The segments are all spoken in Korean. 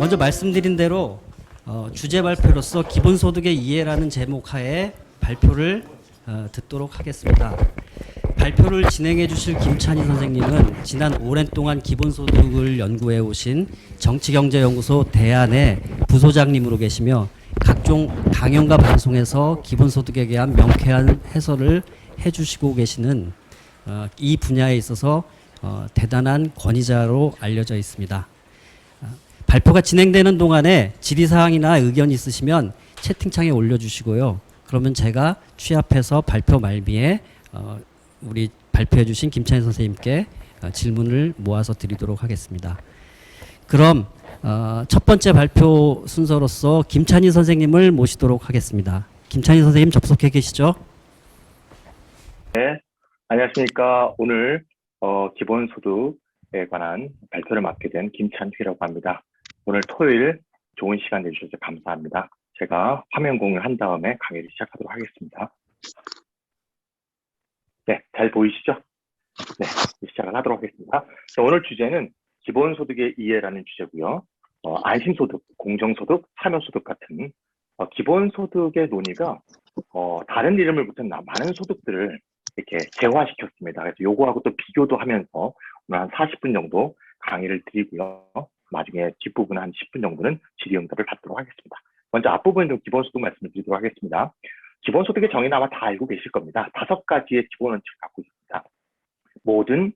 먼저 말씀드린 대로 주제 발표로서 기본소득의 이해라는 제목 하에 발표를 듣도록 하겠습니다. 발표를 진행해 주실 김찬희 선생님은 지난 오랜 동안 기본소득을 연구해 오신 정치경제연구소 대안의 부소장님으로 계시며 각종 강연과 방송에서 기본소득에 대한 명쾌한 해설을 해주시고 계시는 이 분야에 있어서 대단한 권위자로 알려져 있습니다. 발표가 진행되는 동안에 질의사항이나 의견 있으시면 채팅창에 올려주시고요. 그러면 제가 취합해서 발표 말미에 우리 발표해 주신 김찬희 선생님께 질문을 모아서 드리도록 하겠습니다. 그럼 첫 번째 발표 순서로서 김찬희 선생님을 모시도록 하겠습니다. 김찬희 선생님 접속해 계시죠? 네, 안녕하십니까. 오늘 기본소득에 관한 발표를 맡게 된 김찬휘라고 합니다. 오늘 토요일 좋은 시간 내주셔서 감사합니다. 제가 화면 공유한 다음에 강의를 시작하도록 하겠습니다. 네, 잘 보이시죠? 네, 시작을 하도록 하겠습니다. 자, 오늘 주제는 기본소득의 이해라는 주제고요. 안심소득, 공정소득, 참여소득 같은 기본소득의 논의가 다른 이름을 붙인 많은 소득들을 이렇게 재화시켰습니다. 그래서 요거하고 또 비교도 하면서 오늘 한 40분 정도 강의를 드리고요. 나중에 뒷부분 한 10분 정도는 질의응답을 받도록 하겠습니다. 먼저 앞부분 좀 기본소득 말씀을 드리도록 하겠습니다. 기본소득의 정의는 아마 다 알고 계실 겁니다. 5가지의 기본 원칙을 갖고 있습니다. 모든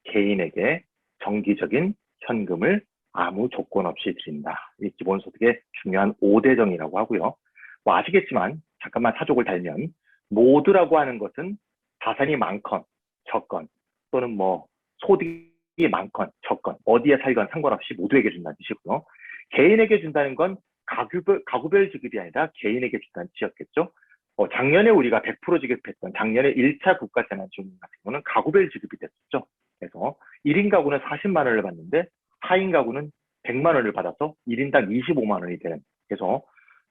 개인에게 정기적인 현금을 아무 조건 없이 드린다. 이 기본소득의 중요한 5대 정의라고 하고요. 뭐 아시겠지만 잠깐만 사족을 달면 모두라고 하는 것은 자산이 많건 적건 또는 뭐 소득이 많건 적건 어디에 살건 상관없이 모두에게 준다는 뜻이고요. 개인에게 준다는 건 가구별 지급이 아니라 개인에게 준다는 뜻이었겠죠. 작년에 우리가 100% 지급했던 작년에 1차 국가재난지원금 같은 경우는 가구별 지급이 됐었죠. 그래서 1인 가구는 40만 원을 받는데 4인 가구는 100만 원을 받아서 1인당 25만 원이 되는. 그래서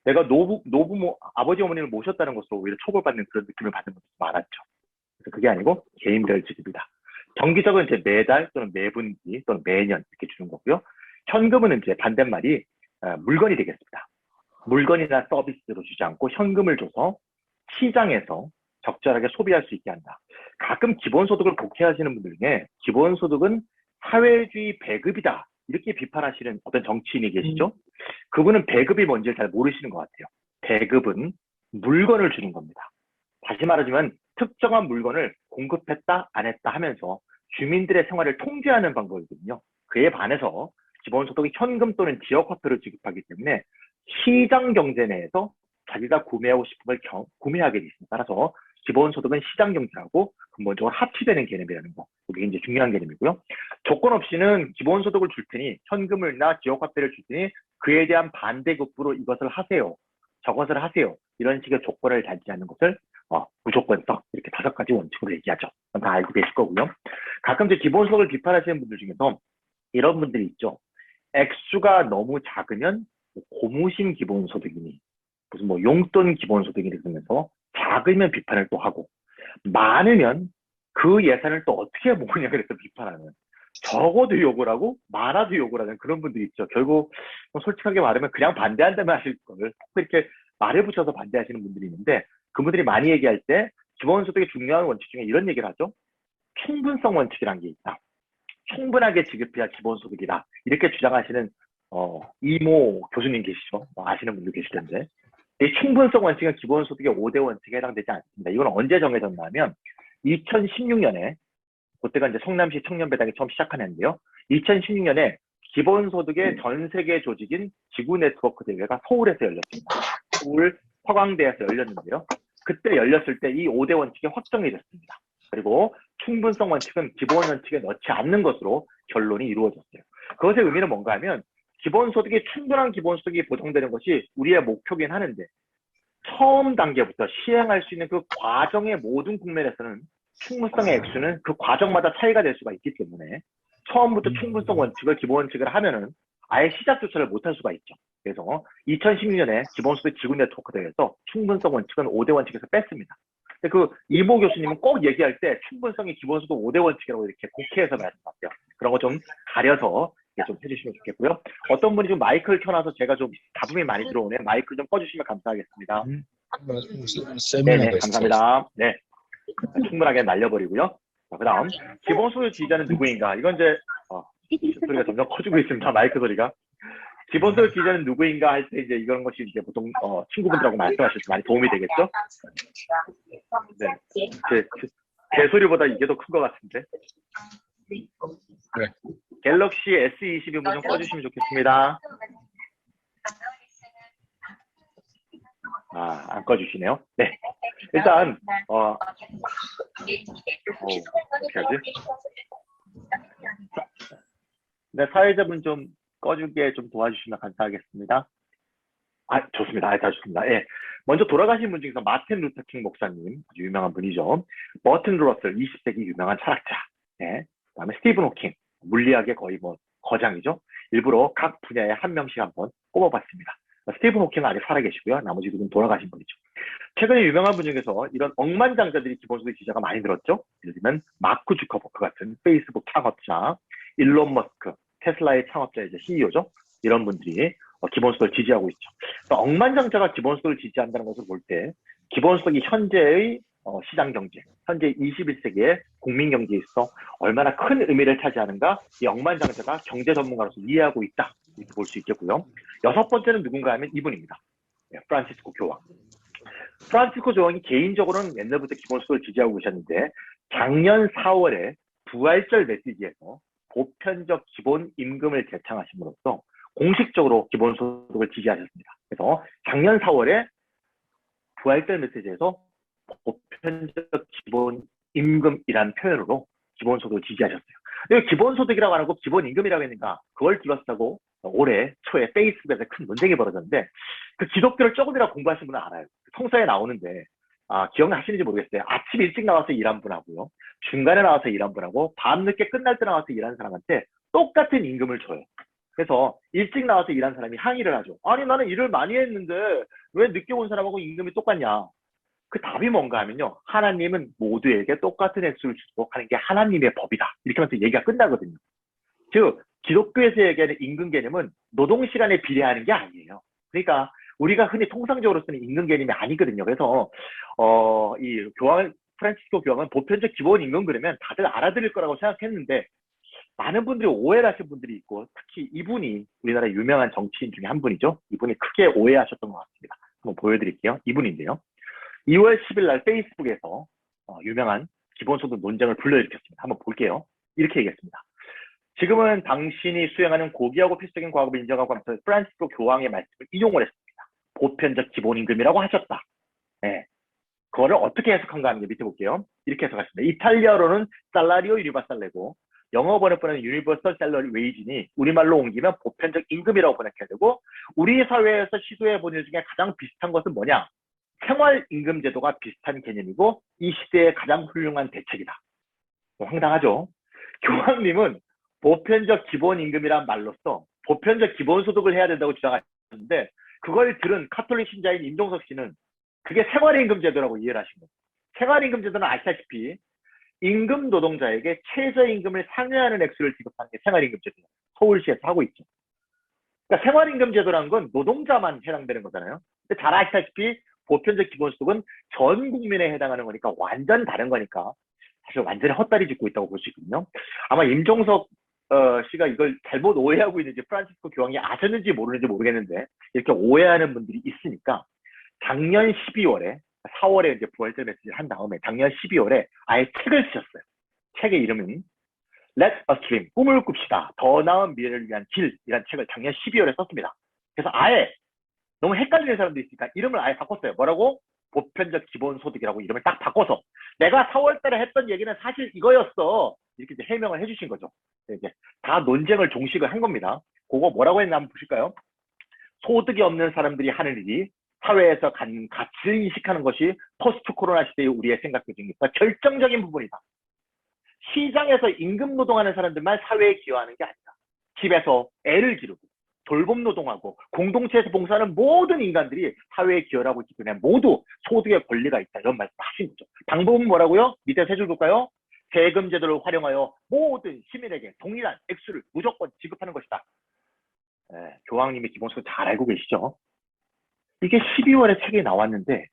내가 노부모 아버지 어머니를 모셨다는 것으로 오히려 처벌받는 그런 느낌을 받는 것도 많았죠. 그래서 그게 아니고 개인별 지급이다. 정기적은 이제 매달 또는 매분기 또는 매년 이렇게 주는 거고요. 현금은 이제 반대말이 물건이 되겠습니다. 물건이나 서비스로 주지 않고 현금을 줘서 시장에서 적절하게 소비할 수 있게 한다. 가끔 기본소득을 독해하시는 분들 중에 기본소득은 사회주의 배급이다 이렇게 비판하시는 어떤 정치인이 계시죠. 그분은 배급이 뭔지를 잘 모르시는 것 같아요. 배급은 물건을 주는 겁니다. 다시 말하자면 특정한 물건을 공급했다 안 했다 하면서 주민들의 생활을 통제하는 방법이거든요. 그에 반해서 기본소득이 현금 또는 지역화폐로 지급하기 때문에 시장 경제 내에서 자기가 구매하고 싶은 걸 구매하게 돼 있습니다. 따라서 기본소득은 시장 경제하고 근본적으로 합치되는 개념이라는 거. 이게 이제 중요한 개념이고요. 조건 없이는 기본소득을 줄 테니 현금을나 지역화폐를 줄 테니 그에 대한 반대급부로 이것을 하세요. 저것을 하세요. 이런 식의 조건을 달지 않는 것을 무조건성 이렇게 5가지 원칙으로 얘기하죠. 다 알고 계실 거고요. 가끔 이제 기본소득을 비판하시는 분들 중에서 이런 분들이 있죠. 액수가 너무 작으면 고무신 기본소득이니 무슨 뭐 용돈 기본소득이니 그러면서 작으면 비판을 또 하고 많으면 그 예산을 또 어떻게 모으냐 그래서 비판하는 적어도 욕을 하고 많아도 욕을 하는 그런 분들이 있죠. 결국 솔직하게 말하면 그냥 반대한다면 하실 걸 이렇게 말을 붙여서 반대하시는 분들이 있는데 그분들이 많이 얘기할 때 기본소득의 중요한 원칙 중에 이런 얘기를 하죠. 충분성 원칙이라는 게 있다. 충분하게 지급해야 기본소득이다. 이렇게 주장하시는 이모 교수님 계시죠. 아시는 분들 계실 텐데 이 충분성 원칙은 기본소득의 5대 원칙에 해당되지 않습니다. 이건 언제 정해졌냐면 2016년에 그때가 이제 성남시 청년배당이 처음 시작한 해인데요. 2016년에 기본소득의 전 세계 조직인 지구 네트워크 대회가 서울에서 열렸습니다. 서울 서강대에서 열렸는데요. 그때 열렸을 때 이 5대 원칙이 확정이 됐습니다. 그리고 충분성 원칙은 기본 원칙에 넣지 않는 것으로 결론이 이루어졌어요. 그것의 의미는 뭔가 하면 기본소득이 충분한 기본소득이 보장되는 것이 우리의 목표긴 하는데 처음 단계부터 시행할 수 있는 그 과정의 모든 국면에서는 충분성의 액수는 그 과정마다 차이가 될 수가 있기 때문에 처음부터 충분성 원칙을 기본 원칙을 하면은 아예 시작조차를 못할 수가 있죠. 그래서 2016년에 기본소득 지구 네트워크 대회에서 충분성 원칙은 5대 원칙에서 뺐습니다. 근데 그 이모 교수님은 꼭 얘기할 때 충분성이 기본소득 5대 원칙이라고 이렇게 국회에서 말씀하세요. 그런 거 좀 가려서 좀 해주시면 좋겠고요. 어떤 분이 좀 마이크를 켜놔서 제가 좀 잡음이 많이 들어오네. 마이크 좀 꺼주시면 감사하겠습니다. 네네, 감사합니다. 네, 충분하게 날려버리고요. 자, 그다음 기본소득 지지자는 누구인가? 이건 이제 소리가 점점 커지고 있습니다. 마이크 소리가. 기본소득 지지자는 누구인가 할 때 이제 이런 것이 이제 보통 친구분들하고 말씀하실 때 많이 도움이 되겠죠? 네, 제 소리보다 이게 더 큰 것 같은데. 네. 갤럭시 S22분 좀 꺼주시면 좋겠습니다. 안 꺼주시네요. 네. 일단, 어떻게 하지? 네, 사회자분 좀 꺼주게 좀 도와주시면 감사하겠습니다. 좋습니다. 좋습니다. 예. 먼저 돌아가신 분 중에서 마틴 루터킹 목사님, 아주 유명한 분이죠. 버튼 러셀, 20세기 유명한 철학자. 예. 그다음에 스티븐 호킹, 물리학의 거의 뭐 거장이죠. 일부러 각 분야에 한 명씩 한번 꼽아봤습니다. 스티븐 호킹은 아직 살아계시고요. 나머지 두 분 돌아가신 분이죠. 최근에 유명한 분 중에서 이런 억만장자들이 기본소득 지지자가 많이 늘었죠. 예를 들면 마크 주커버그 같은 페이스북 창업자, 일론 머스크, 테슬라의 창업자 이제 CEO죠. 이런 분들이 기본소득을 지지하고 있죠. 억만장자가 기본소득을 지지한다는 것을 볼 때 기본소득이 현재의 시장 경제, 현재 21세기의 국민 경제에 있어 얼마나 큰 의미를 차지하는가 이 억만장자가 경제 전문가로서 이해하고 있다 이렇게 볼 수 있겠고요. 여섯 번째는 누군가 하면 이분입니다. 프란시스코 교황. 프란시스코 교황이 개인적으로는 옛날부터 기본소득을 지지하고 계셨는데 작년 4월에 부활절 메시지에서 보편적 기본임금을 제창하심으로써 공식적으로 기본소득을 지지하셨습니다. 그래서 작년 4월에 부활절 메시지에서 보편적 기본임금이라는 표현으로 기본소득을 지지하셨어요. 근데 기본소득이라고 안 하고 기본임금이라고 했는가? 그걸 둘러싸고 올해 초에 페이스북에서 큰 논쟁이 벌어졌는데 그 기독교를 조금이라도 공부하신 분은 알아요. 성서에 나오는데 기억나시는지 모르겠어요. 아침 일찍 나와서 일한 분하고요. 중간에 나와서 일한 분하고 밤늦게 끝날 때 나와서 일하는 사람한테 똑같은 임금을 줘요. 그래서 일찍 나와서 일한 사람이 항의를 하죠. 아니 나는 일을 많이 했는데 왜 늦게 온 사람하고 임금이 똑같냐. 그 답이 뭔가 하면요. 하나님은 모두에게 똑같은 액수를 주도록 하는 게 하나님의 법이다. 이렇게 하면서 얘기가 끝나거든요. 즉 기독교에서 얘기하는 임금 개념은 노동시간에 비례하는 게 아니에요. 그러니까 우리가 흔히 통상적으로 쓰는 임금 개념이 아니거든요. 그래서 이 프란시스코 교황은 보편적 기본임금 그러면 다들 알아들을 거라고 생각했는데 많은 분들이 오해를 하신 분들이 있고 특히 이분이 우리나라 유명한 정치인 중에 한 분이죠. 이분이 크게 오해하셨던 것 같습니다. 한번 보여드릴게요. 이분인데요. 2월 10일 날 페이스북에서 유명한 기본소득 논쟁을 불러일으켰습니다. 한번 볼게요. 이렇게 얘기했습니다. 지금은 당신이 수행하는 고귀하고 필수적인 과업을 인정하고 하면서 프란시스코 교황의 말씀을 인용을 했습니다. 보편적 기본임금이라고 하셨다. 네. 그거를 어떻게 해석한가 하는 게 밑에 볼게요. 이렇게 해석하십니다. 이탈리아로는 살라리오 유니버살레고 영어 번역본은 유니버설 셀러리 웨이지니 우리말로 옮기면 보편적 임금이라고 번역해야 되고 우리 사회에서 시도해본 일 중에 가장 비슷한 것은 뭐냐? 생활임금 제도가 비슷한 개념이고 이 시대의 가장 훌륭한 대책이다. 황당하죠? 교황님은 보편적 기본임금이란 말로써 보편적 기본소득을 해야 된다고 주장하셨는데 그걸 들은 카톨릭 신자인 임종석 씨는 그게 생활임금 제도라고 이해를 하신 거예요. 생활임금 제도는 아시다시피 임금 노동자에게 최저임금을 상회하는 액수를 지급하는 게 생활임금 제도예요. 서울시에서 하고 있죠. 그러니까 생활임금 제도라는 건 노동자만 해당되는 거잖아요. 근데 잘 아시다시피 보편적 기본소득은 전 국민에 해당하는 거니까 완전 다른 거니까 사실 완전히 헛다리 짚고 있다고 볼 수 있거든요. 아마 임종석 씨가 이걸 잘못 오해하고 있는지 프란시스코 교황이 아셨는지 모르는지 모르겠는데 이렇게 오해하는 분들이 있으니까 작년 12월에 4월에 이제 부활절 메시지를 한 다음에 작년 12월에 아예 책을 쓰셨어요. 책의 이름은 Let us dream, 꿈을 꿉시다. 더 나은 미래를 위한 길이라는 책을 작년 12월에 썼습니다. 그래서 아예 너무 헷갈리는 사람도 있으니까 이름을 아예 바꿨어요. 뭐라고? 보편적 기본소득이라고 이름을 딱 바꿔서 내가 4월 달에 했던 얘기는 사실 이거였어. 이렇게 이제 해명을 해주신 거죠. 이제 다 논쟁을 종식을 한 겁니다. 그거 뭐라고 했나 한번 보실까요? 소득이 없는 사람들이 하는 일이 사회에서 가치를 인식하는 것이 포스트 코로나 시대의 우리의 생각 중에서 결정적인 부분이다. 시장에서 임금 노동하는 사람들만 사회에 기여하는 게 아니다. 집에서 애를 기르고 돌봄 노동하고 공동체에서 봉사하는 모든 인간들이 사회에 기여를 하고 있기 때문에 모두 소득의 권리가 있다. 이런 말씀 하신 거죠. 방법은 뭐라고요? 밑에 세 줄 볼까요? 세금 제도를 활용하여 모든 시민에게 동일한 액수를 무조건 지급하는 것이다. 교황님이 기본소득 잘 알고 계시죠? 이게 12월에 책이 나왔는데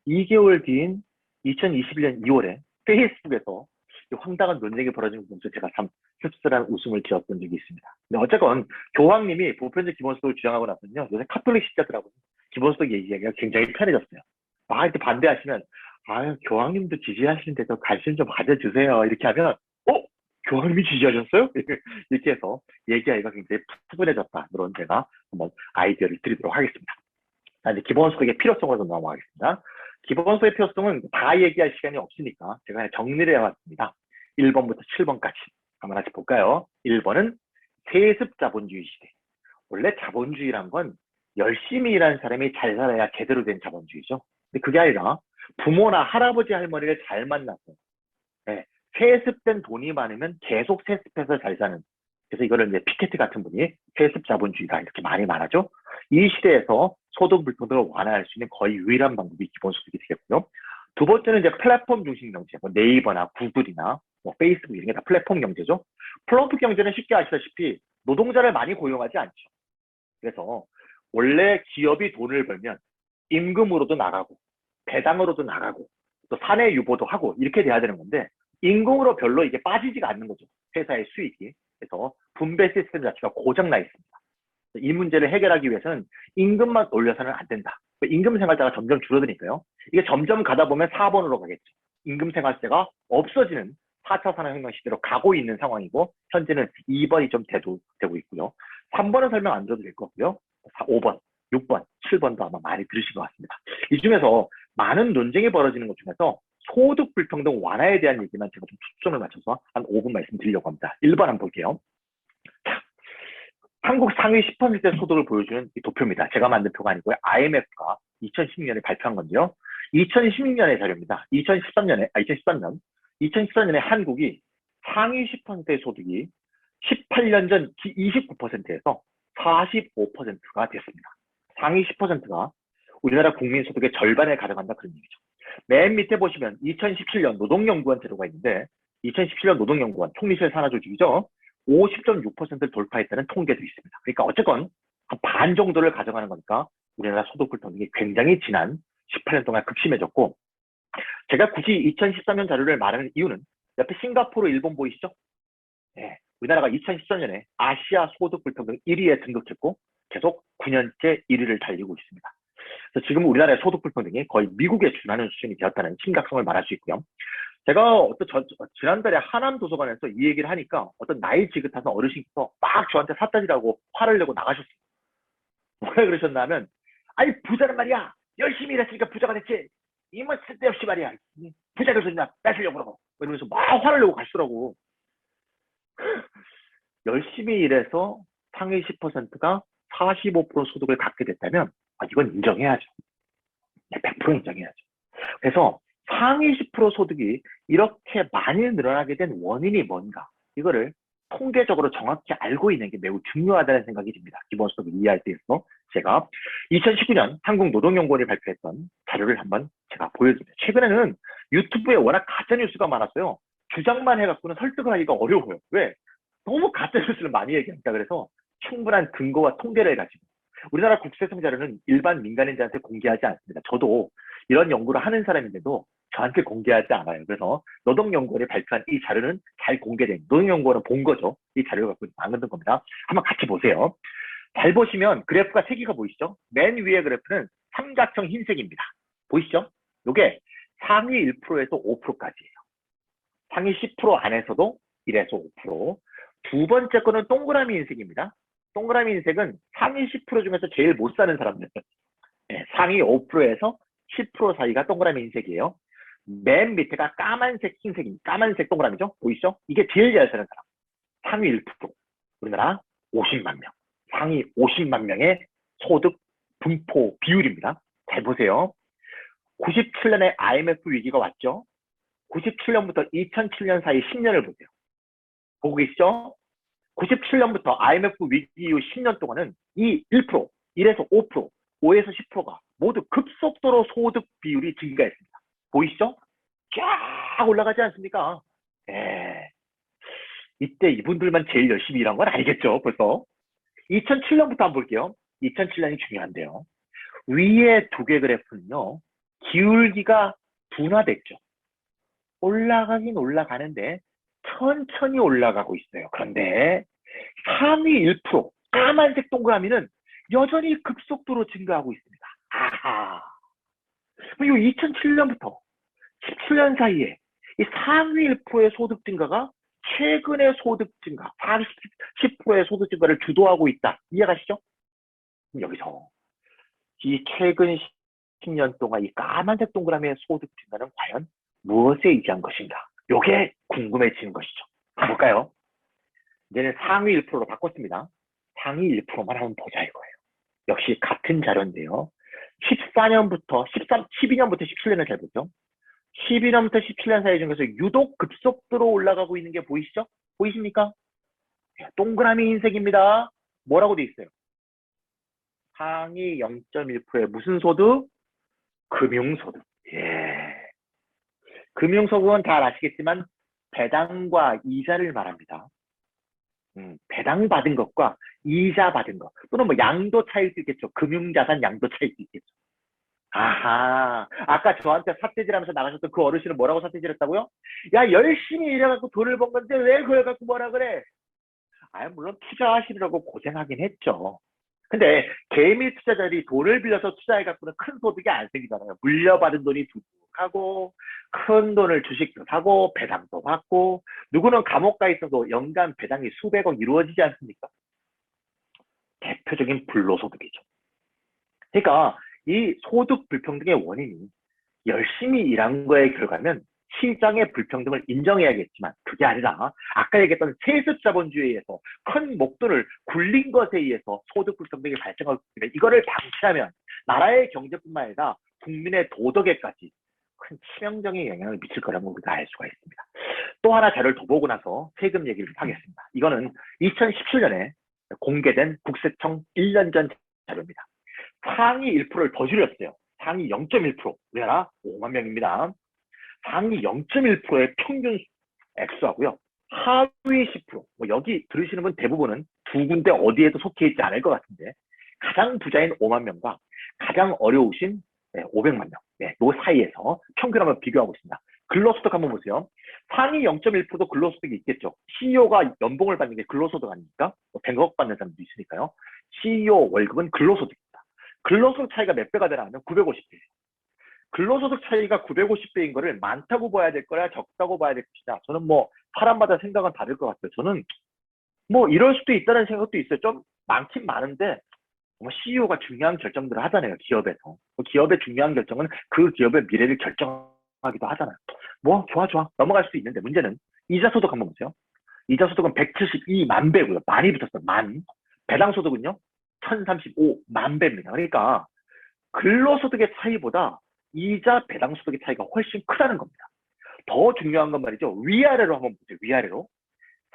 2개월 뒤인 2021년 2월에 페이스북에서 이 황당한 논쟁이 벌어진 거 보면서 제가 참 씁쓸한 웃음을 지었던 적이 있습니다. 근데 어쨌건 교황님이 보편적 기본소득을 주장하고 나서는요, 요새 카톨릭 신자들하고 기본소득 얘기가 굉장히 편해졌어요. 막 이렇게 반대하시면, 아유, 교황님도 지지하시는데도 관심 좀 가져주세요. 이렇게 하면, 교황님이 지지하셨어요? 이렇게 해서 얘기하기가 굉장히 푸근해졌다. 그런 제가 한번 아이디어를 드리도록 하겠습니다. 자, 이제 기본소득의 필요성으로 넘어가겠습니다. 기본소득의 필요성은 다 얘기할 시간이 없으니까 제가 그냥 정리를 해왔습니다. 1번부터 7번까지 한번 같이 볼까요? 1번은 세습 자본주의 시대. 원래 자본주의란 건 열심히 일하는 사람이 잘 살아야 제대로 된 자본주의죠. 근데 그게 아니라 부모나 할아버지 할머니를 잘 만나서 세습된 돈이 많으면 계속 세습해서 잘 사는, 그래서 이거를 이제 피케티 같은 분이 세습 자본주의다 이렇게 많이 말하죠. 이 시대에서 소득 불평등을 완화할 수 있는 거의 유일한 방법이 기본소득이 되겠고요. 두 번째는 이제 플랫폼 중심 경제, 뭐 네이버나 구글이나 뭐 페이스북 이런 게 다 플랫폼 경제죠. 플랫폼 경제는 쉽게 아시다시피 노동자를 많이 고용하지 않죠. 그래서 원래 기업이 돈을 벌면 임금으로도 나가고 배당으로도 나가고 또 사내 유보도 하고 이렇게 돼야 되는 건데 임금으로 별로 이게 빠지지가 않는 거죠. 회사의 수익이. 그래서 분배 시스템 자체가 고장나 있습니다. 이 문제를 해결하기 위해서는 임금만 올려서는 안 된다. 임금 생활자가 점점 줄어드니까요. 이게 점점 가다 보면 4번으로 가겠죠. 임금 생활자가 없어지는 4차 산업혁명 시대로 가고 있는 상황이고 현재는 2번이 좀 되고 있고요. 3번은 설명 안 드려도 될 것 같고요. 5번, 6번, 7번도 아마 많이 들으신 것 같습니다. 이 중에서 많은 논쟁이 벌어지는 것 중에서 소득 불평등 완화에 대한 얘기만 제가 좀 초점을 맞춰서 한 5분 말씀드리려고 합니다. 1번 한번 볼게요. 자, 한국 상위 10% 소득을 보여주는 이 도표입니다. 제가 만든 표가 아니고요. IMF가 2016년에 발표한 건데요. 2016년의 자료입니다. 2013년에 한국이 상위 10%의 소득이 18년 전 29%에서 45%가 됐습니다. 상위 10%가 우리나라 국민 소득의 절반을 가져간다 그런 얘기죠. 맨 밑에 보시면 2017년 노동연구원 자료가 있는데 2017년 노동연구원 총리실 산하조직이죠. 50.6%를 돌파했다는 통계도 있습니다. 그러니까 어쨌건 한 반 정도를 가져가는 거니까 우리나라 소득 불평등이 굉장히 지난 18년 동안 극심해졌고, 제가 굳이 2013년 자료를 말하는 이유는 옆에 싱가포르, 일본 보이시죠? 네, 우리나라가 2013년에 아시아 소득 불평등 1위에 등극했고 계속 9년째 1위를 달리고 있습니다. 그래서 지금 우리나라의 소득 불평등이 거의 미국에 준하는 수준이 되었다는 심각성을 말할 수 있고요. 제가 지난달에 하남 도서관에서 이 얘기를 하니까 어떤 나이 지긋하신 어르신께서 막 저한테 삿다지라고 화를 내고 나가셨어요. 뭐라 그러셨나 하면, 아니 부자는 말이야 열심히 일했으니까 부자가 됐지, 이뭐 쓸데없이 말이야 부자를 그냥 뺏으려고 그러고 이러면서 막 화를 내고 가시더라고. 열심히 일해서 상위 10%가 45% 소득을 갖게 됐다면 이건 인정해야죠. 100% 인정해야죠. 그래서 상위 10% 소득이 이렇게 많이 늘어나게 된 원인이 뭔가, 이거를 통계적으로 정확히 알고 있는 게 매우 중요하다는 생각이 듭니다. 기본소득을 이해할 때 있어서 제가 2019년 한국노동연구원이 발표했던 자료를 한번 제가 보여드립니다. 최근에는 유튜브에 워낙 가짜뉴스가 많았어요. 주장만 해갖고는 설득을 하기가 어려워요. 왜? 너무 가짜뉴스를 많이 얘기하니까. 그래서 충분한 근거와 통계를 가지고, 우리나라 국세청 자료는 일반 민간인들한테 공개하지 않습니다. 저도 이런 연구를 하는 사람인데도 저한테 공개하지 않아요. 그래서 노동연구원이 발표한 이 자료는 잘 공개된, 노동연구원은 본 거죠. 이 자료를 갖고 만든 겁니다. 한번 같이 보세요. 잘 보시면 그래프가 3개가 보이시죠? 맨 위에 그래프는 삼각형 흰색입니다. 보이시죠? 이게 상위 1%에서 5%까지예요. 상위 10% 안에서도 1에서 5%. 두 번째 거는 동그라미 흰색입니다. 동그라미 흰색은 상위 10% 중에서 제일 못 사는 사람들. 네, 상위 5%에서 10% 사이가 동그라미 흰색이에요. 맨 밑에가 까만색 흰색입니다. 까만색 동그라미죠? 보이시죠? 이게 제일 잘 사는 사람. 상위 1%. 우리나라 50만 명. 상위 50만 명의 소득 분포 비율입니다. 잘 보세요. 97년에 IMF 위기가 왔죠? 97년부터 2007년 사이 10년을 보세요. 보고 계시죠? 97년부터 IMF 위기 이후 10년 동안은 이 1%, 1에서 5%, 5에서 10%가 모두 급속도로 소득 비율이 증가했습니다. 보이시죠? 쫙 올라가지 않습니까? 예. 이때 이분들만 제일 열심히 일한 건 아니겠죠, 벌써. 2007년부터 한번 볼게요. 2007년이 중요한데요. 위에 두 개 그래프는요, 기울기가 둔화됐죠. 올라가긴 올라가는데, 천천히 올라가고 있어요. 그런데 상위 1%, 까만색 동그라미는 여전히 급속도로 증가하고 있습니다. 아하. 이 2007년부터 17년 사이에 이 상위 1%의 소득 증가가 최근의 소득 증가, 40, 10%의 소득 증가를 주도하고 있다. 이해가시죠? 여기서 이 최근 10년 동안 이 까만색 동그라미의 소득 증가는 과연 무엇에 의한 것인가? 이게 궁금해지는 것이죠. 볼까요? 이제는 상위 1%로 바꿨습니다. 상위 1%만 한번 보자 이거예요. 역시 같은 자료인데요. 14년부터 12년부터 17년을 잘 보죠. 12년부터 17년 사이 중에서 유독 급속도로 올라가고 있는 게 보이시죠? 보이십니까? 동그라미 흰색입니다. 뭐라고 돼 있어요? 상위 0.1%의 무슨 소득? 금융소득. 예. 금융소득은 잘 아시겠지만 배당과 이자를 말합니다. 배당 받은 것과 이자 받은 것 또는 뭐 양도 차일 수 있겠죠. 금융자산 양도 차일 수 있겠죠. 아하, 아까 저한테 삿대질하면서 나가셨던 그 어르신은 뭐라고 삿대질했다고요? 야, 열심히 일해갖고 돈을 번 건데 왜 그걸 갖고 뭐라 그래? 아, 물론 투자하시느라고 고생하긴 했죠. 근데 개미 투자자들이 돈을 빌려서 투자해갖고는 큰 소득이 안 생기잖아요. 물려받은 돈이 두둑하고 큰 돈을 주식도 사고 배당도 받고 누구는 감옥 가 있어도 연간 배당이 수백억 이루어지지 않습니까? 대표적인 불로소득이죠. 그러니까 이 소득 불평등의 원인이 열심히 일한 거의 결과면 시장의 불평등을 인정해야겠지만 그게 아니라 아까 얘기했던 세습 자본주의에서 큰 목돈을 굴린 것에 의해서 소득 불평등이 발생하기 때문에 이거를 방치하면 나라의 경제뿐만 아니라 국민의 도덕에까지 큰 치명적인 영향을 미칠 거라는 걸 우리가 알 수가 있습니다. 또 하나 자료를 더 보고 나서 세금 얘기를 좀 하겠습니다. 이거는 2017년에 공개된 국세청 1년 전 자료입니다. 상위 1%를 더 줄였어요. 상위 0.1%, 우리나라 5만 명입니다. 상위 0.1%의 평균 액수하고요. 하위 10%, 뭐 여기 들으시는 분 대부분은 두 군데 어디에도 속해 있지 않을 것 같은데 가장 부자인 5만 명과 가장 어려우신 500만 명, 요 사이에서 평균 한번 비교하고 있습니다. 근로소득 한번 보세요. 상위 0.1%도 근로소득이 있겠죠. CEO가 연봉을 받는 게 근로소득 아닙니까? 100억 받는 사람도 있으니까요. CEO 월급은 근로소득입니다. 근로소득 차이가 몇 배가 되나면 950배. 근로소득 차이가 950배인 거를 많다고 봐야 될 거야, 적다고 봐야 될 것이다. 저는 뭐 사람마다 생각은 다를 것 같아요. 저는 뭐 이럴 수도 있다는 생각도 있어요. 좀 많긴 많은데 CEO가 중요한 결정들을 하잖아요. 기업에서. 기업의 중요한 결정은 그 기업의 미래를 결정하기도 하잖아요. 뭐 좋아 넘어갈 수 있는데 문제는 이자소득 한번 보세요. 이자소득은 172만 배고요. 많이 붙었어요. 만. 배당소득은요 1035만 배입니다. 그러니까 근로소득의 차이보다 이자 배당소득의 차이가 훨씬 크다는 겁니다. 더 중요한 건 말이죠. 위아래로 한번 보세요. 위아래로.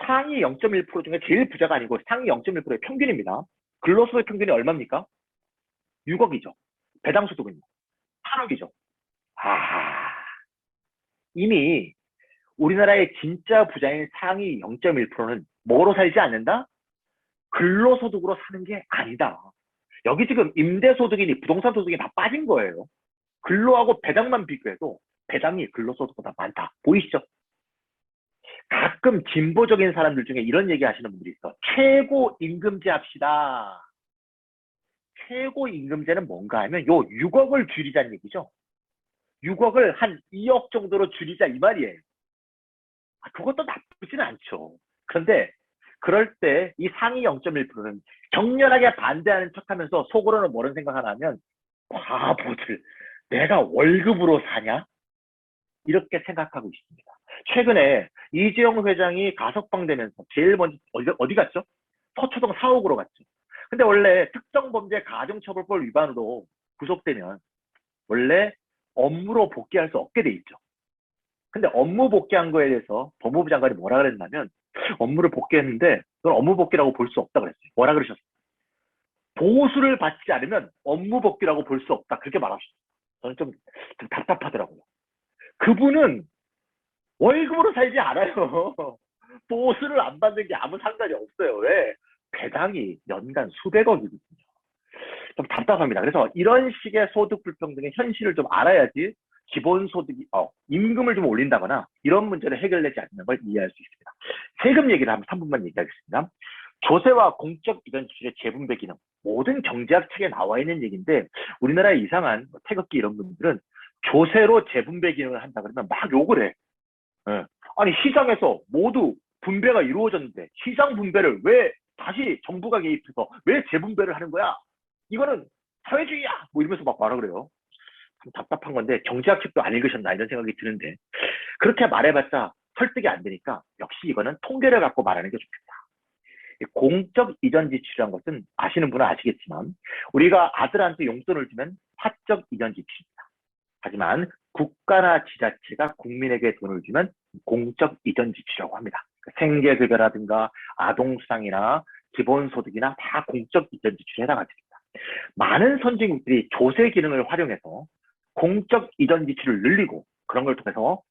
상위 0.1% 중에 제일 부자가 아니고 상위 0.1%의 평균입니다. 근로소득 평균이 얼마입니까? 6억이죠. 배당소득은요? 8억이죠. 아, 이미 우리나라의 진짜 부자인 상위 0.1%는 뭐로 살지 않는다? 근로소득으로 사는 게 아니다. 여기 지금 임대소득이니 부동산 소득이 다 빠진 거예요. 근로하고 배당만 비교해도 배당이 근로소득보다 많다. 보이시죠? 가끔 진보적인 사람들 중에 이런 얘기 하시는 분들이 있어. 최고임금제 합시다. 최고임금제는 뭔가 하면 요 6억을 줄이자는 얘기죠. 6억을 한 2억 정도로 줄이자 이 말이에요. 그것도 나쁘진 않죠. 그런데 그럴 때 이 상위 0.1%는 격렬하게 반대하는 척하면서 속으로는 뭐런 생각하나 하면 바보들, 내가 월급으로 사냐? 이렇게 생각하고 있습니다. 최근에 이재용 회장이 가석방되면서 제일 먼저 어디 갔죠? 서초동 사옥으로 갔죠. 근데 원래 특정범죄 가중처벌법 위반으로 구속되면 원래 업무로 복귀할 수 없게 돼 있죠. 근데 업무 복귀한 거에 대해서 법무부 장관이 뭐라 그랬냐면 업무를 복귀했는데 그건 업무 복귀라고 볼 수 없다 그랬어요. 뭐라 그러셨어요? 보수를 받지 않으면 업무 복귀라고 볼 수 없다. 그렇게 말하셨어요. 저는 좀 답답하더라고요. 그분은 월급으로 살지 않아요. 보수를 안 받는 게 아무 상관이 없어요. 왜? 배당이 연간 수백억이거든요. 좀 답답합니다. 그래서 이런 식의 소득 불평등의 현실을 좀 알아야지 기본소득이, 임금을 좀 올린다거나 이런 문제를 해결되지 않는 걸 이해할 수 있습니다. 세금 얘기를 한 3분만 얘기하겠습니다. 조세와 공적 이전 지출의 재분배 기능. 모든 경제학 책에 나와 있는 얘기인데 우리나라의 이상한 태극기 이런 분들은 조세로 재분배 기능을 한다 그러면 막 욕을 해. 예. 아니 시장에서 모두 분배가 이루어졌는데 시장 분배를 왜 다시 정부가 개입해서 왜 재분배를 하는 거야? 이거는 사회주의야! 뭐 이러면서 막 말하 그래요. 참 답답한 건데 경제학 책도 안 읽으셨나 이런 생각이 드는데 그렇게 말해봤자 설득이 안 되니까 역시 이거는 통계를 갖고 말하는 게 좋겠다. 공적 이전 지출이란 것은 아시는 분은 아시겠지만 우리가 아들한테 용돈을 주면 사적 이전 지출입니다. 하지만 국가나 지자체가 국민에게 돈을 주면 공적 이전 지출이라고 합니다. 생계급여라든가 아동수당이나 기본소득이나 다 공적 이전 지출에 해당합니다. 많은 선진국들이 조세 기능을 활용해서 공적 이전 지출을 늘리고 그런 걸 통해서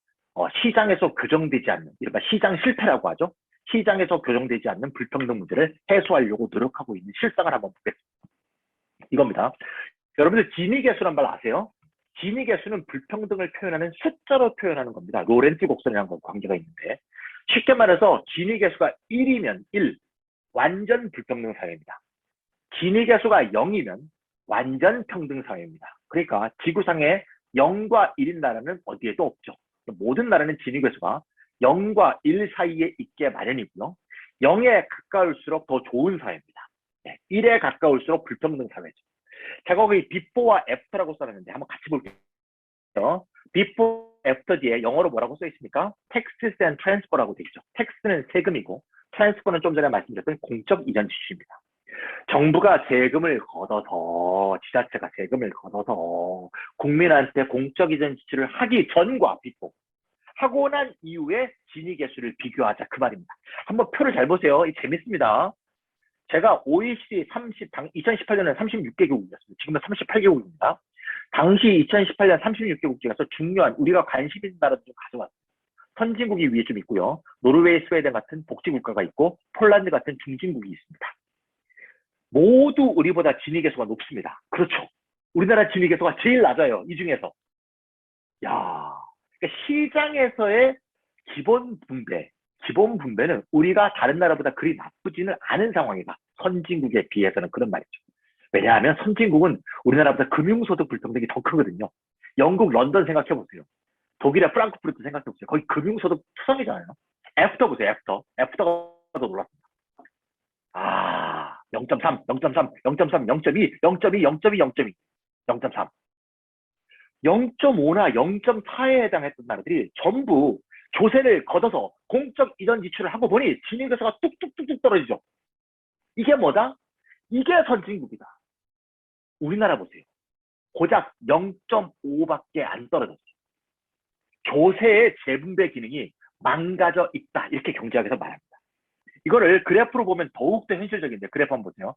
시장에서 교정되지 않는 이른바 시장 실패라고 하죠. 시장에서 교정되지 않는 불평등 문제를 해소하려고 노력하고 있는 실상을 한번 보겠습니다. 이겁니다. 여러분들 지니계수란 말 아세요? 지니계수는 불평등을 표현하는 숫자로 표현하는 겁니다. 로렌츠 곡선이라는 거 관계가 있는데 쉽게 말해서 지니계수가 1이면 1, 완전 불평등 사회입니다. 지니계수가 0이면 완전 평등 사회입니다. 그러니까 지구상에 0과 1인 나라는 어디에도 없죠. 모든 나라는 지니계수가 0과 1 사이에 있게 마련이고요. 0에 가까울수록 더 좋은 사회입니다. 1에 가까울수록 불평등 사회죠. 제가 거기 before와 after라고 써놨는데 한번 같이 볼게요. before, after 뒤에 영어로 뭐라고 써 있습니까? taxes and transfer라고 돼 있죠. tax는 세금이고 transfer는 좀 전에 말씀드렸던 공적 이전 지출입니다. 정부가 세금을 걷어서 지자체가 세금을 걷어서 국민한테 공적 이전 지출을 하기 전과 before 하고 난 이후에 진위계수를 비교하자 그 말입니다. 한번 표를 잘 보세요. 이 재밌습니다. 제가 OECD 2018년에 36개국이었습니다. 지금은 38개국입니다. 당시 2018년 36개국 중에서 중요한 우리가 관심 있는 나라들 좀 가져왔습니다. 선진국이 위에 좀 있고요. 노르웨이, 스웨덴 같은 복지국가가 있고 폴란드 같은 중진국이 있습니다. 모두 우리보다 진위계수가 높습니다. 그렇죠. 우리나라 진위계수가 제일 낮아요. 이 중에서. 야, 그러니까 시장에서의 기본 분배는 우리가 다른 나라보다 그리 나쁘지는 않은 상황이다. 선진국에 비해서는 그런 말이죠. 왜냐하면 선진국은 우리나라보다 금융소득 불평등이 더 크거든요. 영국 런던 생각해보세요. 독일의 프랑크푸르트 생각해보세요. 거의 금융소득 투성이잖아요. 애프터 보세요. 애프터가 더 놀랐습니다. 0.3, 0.3, 0.3, 0.2, 0.2, 0.2, 0.2, 0.3. 0.5나 0.4에 해당했던 나라들이 전부 조세를 걷어서 공적 이전 지출을 하고 보니 진위계수가 뚝뚝뚝뚝 떨어지죠. 이게 뭐다? 이게 선진국이다. 우리나라 보세요. 고작 0.5밖에 안 떨어졌어요. 조세의 재분배 기능이 망가져 있다. 이렇게 경제학에서 말합니다. 이거를 그래프로 보면 더욱더 현실적인데 그래프 한번 보세요.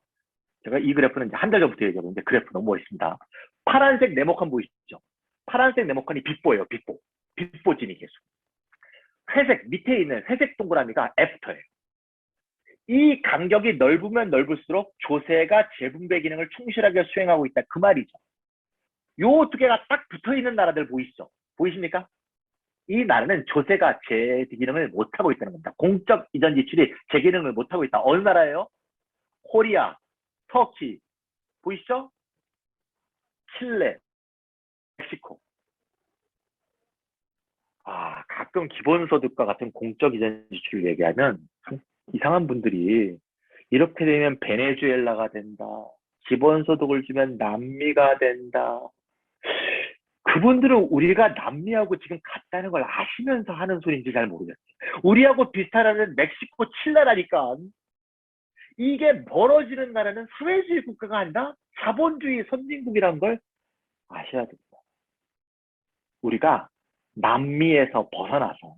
제가 이 그래프는 이제 한 달 전부터 얘기하는데 그래프 너무 멋있습니다. 파란색 네모칸 보이시죠? 파란색 네모칸이 빅보예요. 빅보 진위계수. 회색 밑에 있는 회색 동그라미가 애프터예요. 이 간격이 넓으면 넓을수록 조세가 재분배 기능을 충실하게 수행하고 있다. 그 말이죠. 요 두 개가 딱 붙어있는 나라들 보이시죠? 보이십니까? 이 나라는 조세가 제 기능을 못하고 있다는 겁니다. 공적 이전 지출이 제 기능을 못하고 있다. 어느 나라예요? 코리아, 터키, 보이시죠? 칠레, 멕시코. 가끔 기본소득과 같은 공적 이전 지출을 얘기하면 이상한 분들이 이렇게 되면 베네수엘라가 된다. 기본소득을 주면 남미가 된다. 그분들은 우리가 남미하고 지금 같다는 걸 아시면서 하는 소리인지 잘 모르겠어요. 우리하고 비슷하다는 멕시코, 칠레라니까. 이게 멀어지는 나라는 사회주의 국가가 아니라 자본주의 선진국이라는 걸 아셔야 됩니다. 우리가 남미에서 벗어나서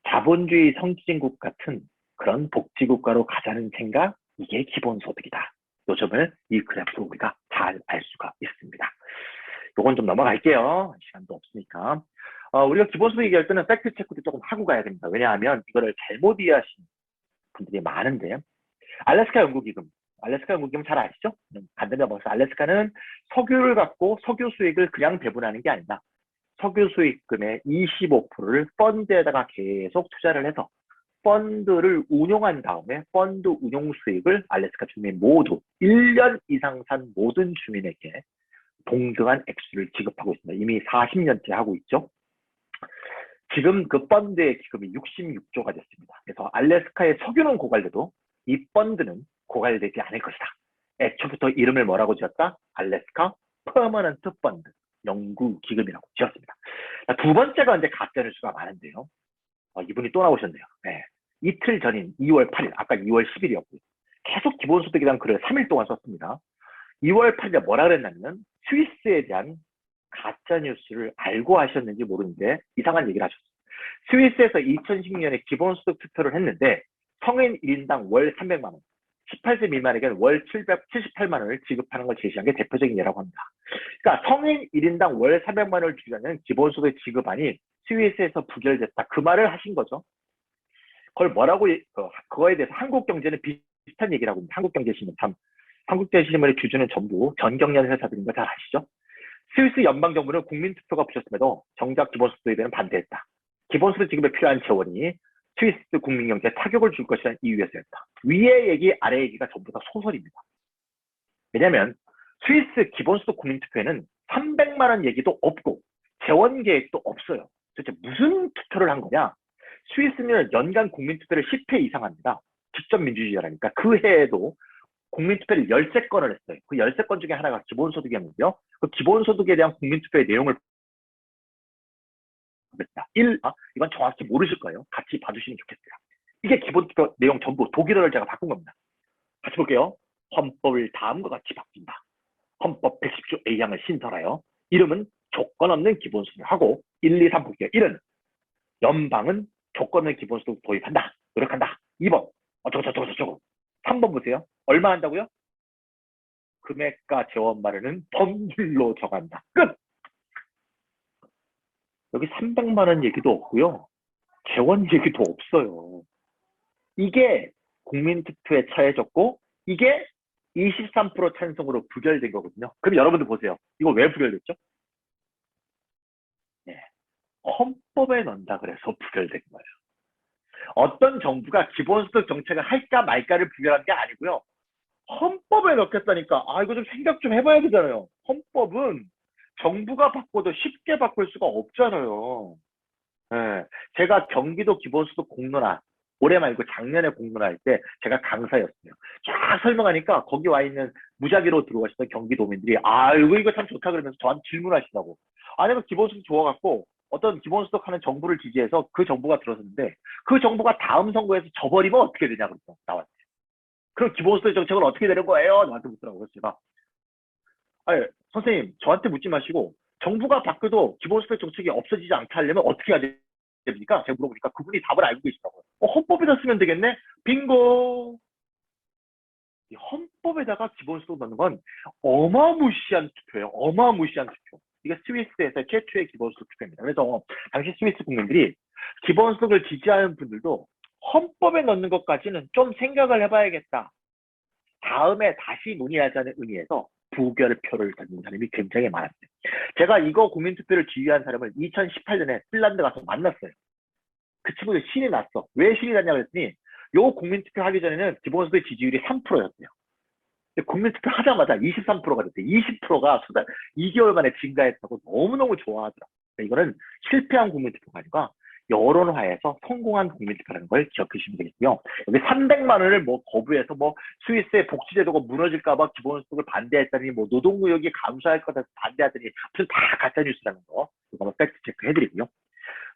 자본주의 선진국 같은 그런 복지국가로 가자는 생각, 이게 기본소득이다. 요 점을 이 그래프로 우리가 잘 알 수가 있습니다. 요건 좀 넘어갈게요. 시간도 없으니까. 우리가 기본소득 얘기할 때는 팩트 체크도 조금 하고 가야 됩니다. 왜냐하면 이거를 잘못 이해하시는 분들이 많은데, 알래스카 연구기금 잘 아시죠? 간단히 말해서 알래스카는 석유를 갖고 석유 수익을 그냥 배분하는 게 아니다. 석유 수익금의 25%를 펀드에다가 계속 투자를 해서 펀드를 운용한 다음에 펀드 운용 수익을 알래스카 주민 모두 1년 이상 산 모든 주민에게 동등한 액수를 지급하고 있습니다. 이미 40년째 하고 있죠. 지금 그 펀드의 기금이 66조가 됐습니다. 그래서 알래스카의 석유는 고갈돼도 이 펀드는 고갈되지 않을 것이다. 애초부터 이름을 뭐라고 지었다? 알래스카 퍼머넌트 펀드, 영구 기금이라고 지었습니다. 두 번째가 이제 가짜뉴스가 많은데요. 이분이 또 나오셨네요. 네. 이틀 전인 2월 8일, 아까 2월 10일이었고요. 계속 기본소득에 대한 글을 3일 동안 썼습니다. 2월 8일에 뭐라 그랬냐면 스위스에 대한 가짜뉴스를 알고 하셨는지 모르는데 이상한 얘기를 하셨어요. 스위스에서 2016년에 기본소득 투표를 했는데 성인 1인당 월 300만 원, 18세 미만에게는 월 778만 원을 지급하는 걸 제시한 게 대표적인 예라고 합니다. 그러니까 성인 1인당 월 300만 원을 주자는 기본소득 지급안이 스위스에서 부결됐다. 그 말을 하신 거죠. 그걸 뭐라고, 그거에 대해서 한국경제는 비슷한 얘기를 하고 있습니다. 한국경제신문 참, 한국경제신문의 주주는 전부 전경련 회사들인 거 잘 아시죠? 스위스 연방정부는 국민투표가 붙였음에도 정작 기본소득 도입에는 반대했다. 기본소득 지급에 필요한 재원이 스위스 국민경제에 타격을 줄 것이라는 이유에서였다. 위의 얘기, 아래 얘기가 전부 다 소설입니다. 왜냐하면 스위스 기본소득 국민투표에는 300만 원 얘기도 없고 재원 계획도 없어요. 도대체 무슨 투표를 한 거냐? 스위스는 연간 국민투표를 10회 이상 합니다. 직접 민주주의라니까. 그 해에도 국민투표를 13건을 했어요. 그 13건 중에 하나가 기본소득이었는데요. 그 기본소득에 대한 국민투표의 내용을 했다. 이건 정확히 모르실 거예요. 같이 봐주시면 좋겠어요. 이게 기본투표 내용 전부 독일어를 제가 바꾼 겁니다. 같이 볼게요. 헌법을 다음과 같이 바뀐다. 헌법 110조 A항을 신설하여 이름은 조건 없는 기본소득을 하고 1, 2, 3 볼게요. 1은 연방은 조건 없는 기본소득 도입한다. 노력한다. 2번 어쩌고 3번 보세요. 얼마 한다고요? 금액과 재원 마련은 법률로 정한다. 끝! 여기 300만 원 얘기도 없고요. 재원 얘기도 없어요. 이게 국민투표에 처해졌고 이게 23% 찬성으로 부결된 거거든요. 그럼 여러분들 보세요. 이거 왜 부결됐죠? 네. 헌법에 넣는다 그래서 부결된 거예요. 어떤 정부가 기본소득 정책을 할까 말까를 부결한 게 아니고요. 헌법에 넣겠다니까 이거 좀 생각 좀 해봐야 되잖아요. 헌법은 정부가 바꿔도 쉽게 바꿀 수가 없잖아요. 네. 제가 경기도 기본소득 공론화 올해 말고 작년에 공론화할 때 제가 강사였어요. 쫙 설명하니까 거기 와 있는 무작위로 들어오시던 경기도민들이 이거 참 좋다 그러면서 저한테 질문하시더라고. 내가 기본소득 좋아갖고 어떤 기본소득 하는 정부를 지지해서 그 정부가 들어섰는데 그 정부가 다음 선거에서 져버리면 어떻게 되냐 그랬어. 나한테. 그럼 기본소득 정책은 어떻게 되는 거예요? 나한테 묻더라고요. 제가. 선생님 저한테 묻지 마시고 정부가 바뀌어도 기본소득 정책이 없어지지 않게 하려면 어떻게 해야 됩니까? 제가 물어보니까 그분이 답을 알고 계시더라고요. 헌법에다 쓰면 되겠네? 빙고! 이 헌법에다가 기본소득 넣는 건 어마무시한 투표예요. 어마무시한 투표. 이게 스위스에서 최초의 기본소득 투표입니다. 그래서 당시 스위스 국민들이 기본소득을 지지하는 분들도 헌법에 넣는 것까지는 좀 생각을 해봐야겠다. 다음에 다시 논의하자는 의미에서 부결표를 던진 사람이 굉장히 많았어요. 제가 이거 국민투표를 지휘한 사람을 2018년에 핀란드 가서 만났어요. 그 친구들 신이 났어. 왜 신이 났냐 그랬더니 요 국민투표 하기 전에는 기본소득 지지율이 3%였대요. 국민투표 하자마자 23%가 됐대요. 20%가 2개월 만에 증가했다고 너무너무 좋아하더라고요. 이거는 실패한 국민투표가 아니라 여론화에서 성공한 국민투표라는 걸 기억하시면 되겠고요. 여기 300만 원을 거부해서 스위스의 복지제도가 무너질까봐 기본소득을 반대했다니 노동구역이 감소할 거다 반대하더니 무슨 다 가짜뉴스라는 거 이거 한번 팩트 체크 해드리고요.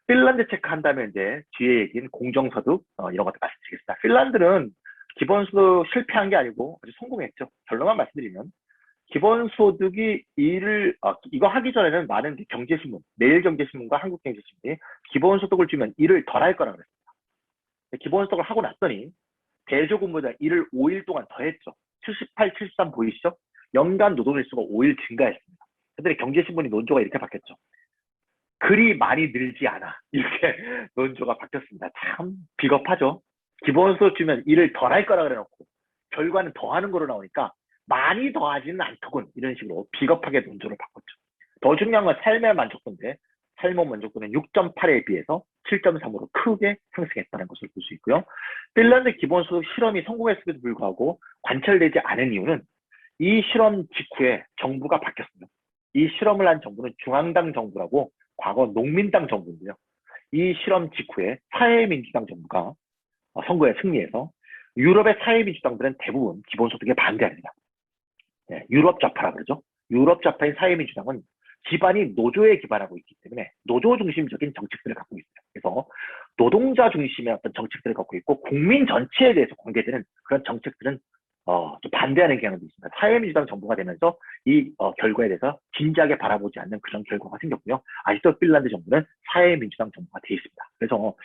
핀란드 체크한다면 이제 뒤에 얘기는 공정소득 이런 것도 말씀드리겠습니다. 핀란드는 기본소득 실패한 게 아니고 아주 성공했죠. 결론만 말씀드리면 기본소득이 이거 하기 전에는 많은 경제신문, 매일경제신문과 한국경제신문이 기본소득을 주면 일을 덜 할 거라고 그랬습니다. 기본소득을 하고 났더니 대조근무자 일을 5일 동안 더 했죠. 78, 73 보이시죠? 연간 노동일수가 5일 증가했습니다. 그랬더니 경제신문이 논조가 이렇게 바뀌었죠. 글이 많이 늘지 않아. 이렇게 논조가 바뀌었습니다. 참 비겁하죠. 기본소득 주면 일을 덜 할 거라 그래놓고 결과는 더하는 거로 나오니까 많이 더하지는 않더군. 이런 식으로 비겁하게 논조를 바꿨죠. 더 중요한 건 삶의 만족도인데 삶의 만족도는 6.8에 비해서 7.3으로 크게 상승했다는 것을 볼 수 있고요. 핀란드 기본소득 실험이 성공했음에도 불구하고 관철되지 않은 이유는 이 실험 직후에 정부가 바뀌었습니다. 이 실험을 한 정부는 중앙당 정부라고 과거 농민당 정부인데요. 이 실험 직후에 사회민주당 정부가 선거에 승리해서 유럽의 사회민주당들은 대부분 기본소득에 반대합니다. 네, 유럽 좌파라 그러죠. 유럽 좌파인 사회민주당은 기반이 노조에 기반하고 있기 때문에 노조 중심적인 정책들을 갖고 있어요. 그래서 노동자 중심의 어떤 정책들을 갖고 있고 국민 전체에 대해서 공개되는 그런 정책들은 좀 반대하는 경향도 있습니다. 사회민주당 정부가 되면서 이 결과에 대해서 진지하게 바라보지 않는 그런 결과가 생겼고요. 아직도 핀란드 정부는 사회민주당 정부가 되어 있습니다. 그래서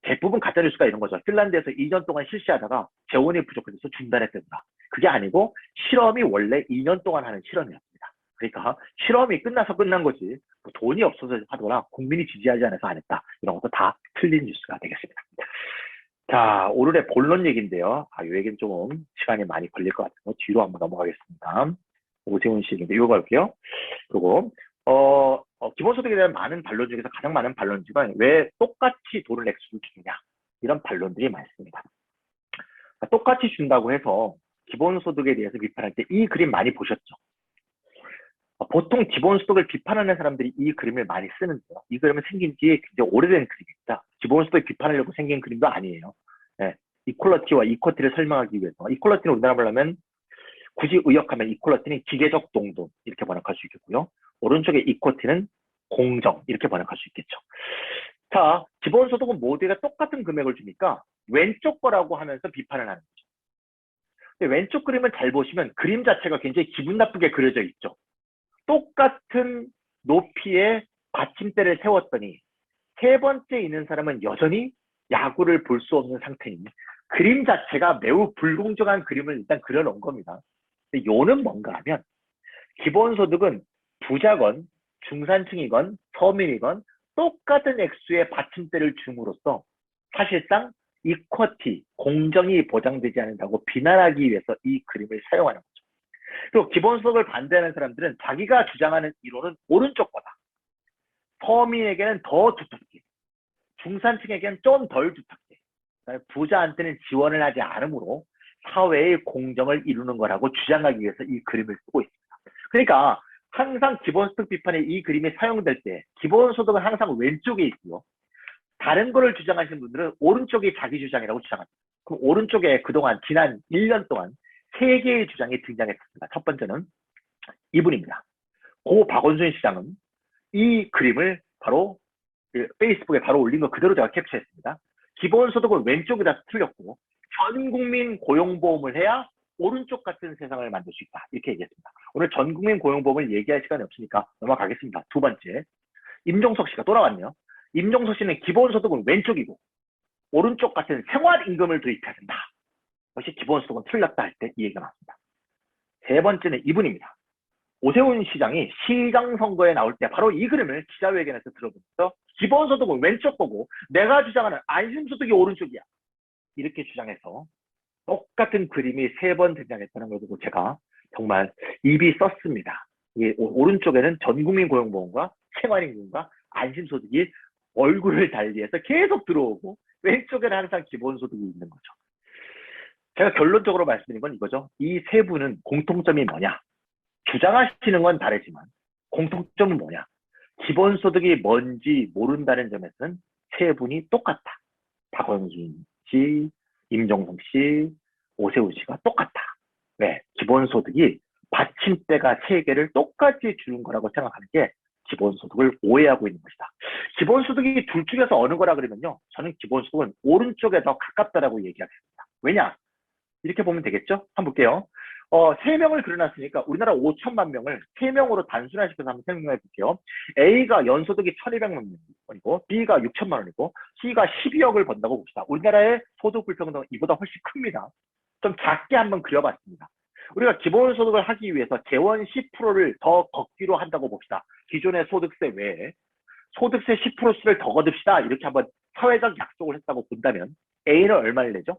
대부분 가짜뉴스가 이런 거죠. 핀란드에서 2년 동안 실시하다가 재원이 부족해서 중단했습니다. 그게 아니고 실험이 원래 2년 동안 하는 실험이었습니다. 그러니까 실험이 끝나서 끝난 거지 뭐 돈이 없어서 하더라 국민이 지지하지 않아서 안 했다. 이런 것도 다 틀린 뉴스가 되겠습니다. 자, 오늘의 본론 얘기인데요. 이 얘기는 좀 시간이 많이 걸릴 것 같아서 뒤로 한번 넘어가겠습니다. 오세훈 씨 얘기인데 읽어볼게요. 그리고 기본소득에 대한 많은 반론 중에서 가장 많은 반론 중은 왜 똑같이 돈을 액수를 주느냐 이런 반론들이 많습니다. 똑같이 준다고 해서 기본소득에 대해서 비판할 때 이 그림 많이 보셨죠? 보통 기본소득을 비판하는 사람들이 이 그림을 많이 쓰는데요. 이 그림은 생긴 지 굉장히 오래된 그림입니다. 기본소득 비판하려고 생긴 그림도 아니에요. 네, 이퀄러티와 이쿼티를 설명하기 위해서. 이퀄러티는 우리나라 말로 하면 굳이 의역하면 이퀄러티는 기계적 동돈 이렇게 번역할 수 있겠고요. 오른쪽에 이쿼티는 공정 이렇게 번역할 수 있겠죠. 자, 기본소득은 모두가 똑같은 금액을 주니까 왼쪽 거라고 하면서 비판을 하는 거죠. 근데 왼쪽 그림을 잘 보시면 그림 자체가 굉장히 기분 나쁘게 그려져 있죠. 똑같은 높이의 받침대를 세웠더니 세 번째 있는 사람은 여전히 야구를 볼 수 없는 상태니 그림 자체가 매우 불공정한 그림을 일단 그려놓은 겁니다. 근데 요는 뭔가 하면 기본소득은 부자건 중산층이건 서민이건 똑같은 액수의 받침대를 줌으로써 사실상 이쿼티, 공정이 보장되지 않는다고 비난하기 위해서 이 그림을 사용하는 거죠. 그리고 기본소득을 반대하는 사람들은 자기가 주장하는 이론은 오른쪽 거다. 서민에게는 더 두텁게, 중산층에게는 좀 덜 두텁게, 부자한테는 지원을 하지 않으므로 사회의 공정을 이루는 거라고 주장하기 위해서 이 그림을 쓰고 있습니다. 그러니까 항상 기본소득 비판에 이 그림이 사용될 때 기본소득은 항상 왼쪽에 있고요. 다른 거를 주장하시는 분들은 오른쪽이 자기 주장이라고 주장합니다. 그럼 오른쪽에 그동안 지난 1년 동안 3개의 주장이 등장했습니다. 첫 번째는 이분입니다. 고 박원순 시장은 이 그림을 바로 페이스북에 바로 올린 거 그대로 제가 캡처했습니다. 기본소득을 왼쪽에다 틀렸고 전 국민 고용보험을 해야 오른쪽 같은 세상을 만들 수 있다. 이렇게 얘기했습니다. 오늘 전 국민 고용보험을 얘기할 시간이 없으니까 넘어가겠습니다. 두 번째, 임종석 씨가 또 나왔네요. 임종석 씨는 기본소득은 왼쪽이고 오른쪽 같은 생활임금을 도입해야 된다. 역시 기본소득은 틀렸다 할 때 이 얘기가 나왔습니다. 세 번째는 이분입니다. 오세훈 시장이 시장 선거에 나올 때 바로 이 그림을 기자회견에서 들어보면서 기본소득은 왼쪽 거고 내가 주장하는 안심소득이 오른쪽이야. 이렇게 주장해서 똑같은 그림이 3번 등장했다는 걸 보고 제가 정말 입이 썼습니다. 이 오른쪽에는 전국민 고용보험과 생활임금과 안심소득이 얼굴을 달리해서 계속 들어오고 왼쪽에는 항상 기본소득이 있는 거죠. 제가 결론적으로 말씀드린 건 이거죠. 이 세 분은 공통점이 뭐냐? 주장하시는 건 다르지만 공통점은 뭐냐? 기본소득이 뭔지 모른다는 점에서는 세 분이 똑같다. 박원순 씨, 임종석 씨, 오세훈 씨가 똑같다. 네, 기본소득이 받침대가 3개를 똑같이 주는 거라고 생각하는 게 기본소득을 오해하고 있는 것이다. 기본소득이 둘 중에서 어느 거라 그러면요. 저는 기본소득은 오른쪽에 더 가깝다라고 얘기하겠습니다. 왜냐? 이렇게 보면 되겠죠? 한번 볼게요. 3명을 그려놨으니까 우리나라 5천만 명을 3명으로 단순화시켜서 한번 설명해 볼게요. A가 연소득이 1,200만 원이고 B가 6천만 원이고 C가 12억을 번다고 봅시다. 우리나라의 소득 불평등은 이보다 훨씬 큽니다. 좀 작게 한번 그려봤습니다. 우리가 기본소득을 하기 위해서 재원 10%를 더 걷기로 한다고 봅시다. 기존의 소득세 외에. 소득세 10%를 더 거둡시다. 이렇게 한번 사회적 약속을 했다고 본다면 A는 얼마를 내죠?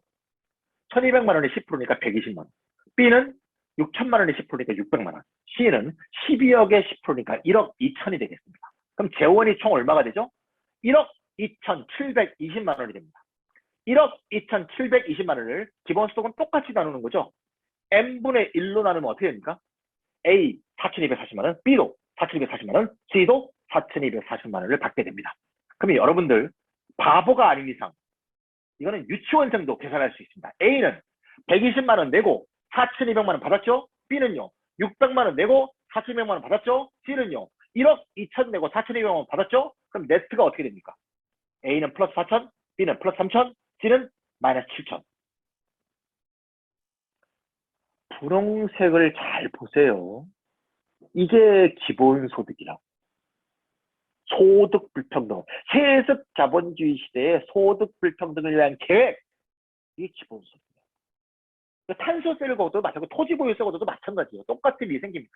1200만 원의 10%니까 120만 원. B는 6천만 원의 10%니까 600만 원. C는 12억의 10%니까 1억 2천이 되겠습니다. 그럼 재원이 총 얼마가 되죠? 1억 2,720만 원이 됩니다. 1억 2,720만 원을 기본소득은 똑같이 나누는 거죠. n분의 1로 나누면 어떻게 됩니까? A 4,240만 원, B도 4,240만 원, C도 4,240만 원을 받게 됩니다. 그러면 여러분들 바보가 아닌 이상 이거는 유치원생도 계산할 수 있습니다. A는 120만 원 내고 4,200만 원 받았죠? B는요 600만 원 내고 4,200만 원 받았죠? C는요 1억 2천 내고 4,200만 원 받았죠? 그럼 네트가 어떻게 됩니까? A는 플러스 4천, B는 플러스 3천, C는 마이너스 7천. 분홍색을 잘 보세요. 이게 기본소득이라고. 소득 불평등. 세습 자본주의 시대의 소득 불평등을 위한 계획. 이게 기본소득이에요. 탄소세를 걷어도 마찬가지고 토지보유세 걷어도 마찬가지예요. 똑같은 일이 생깁니다.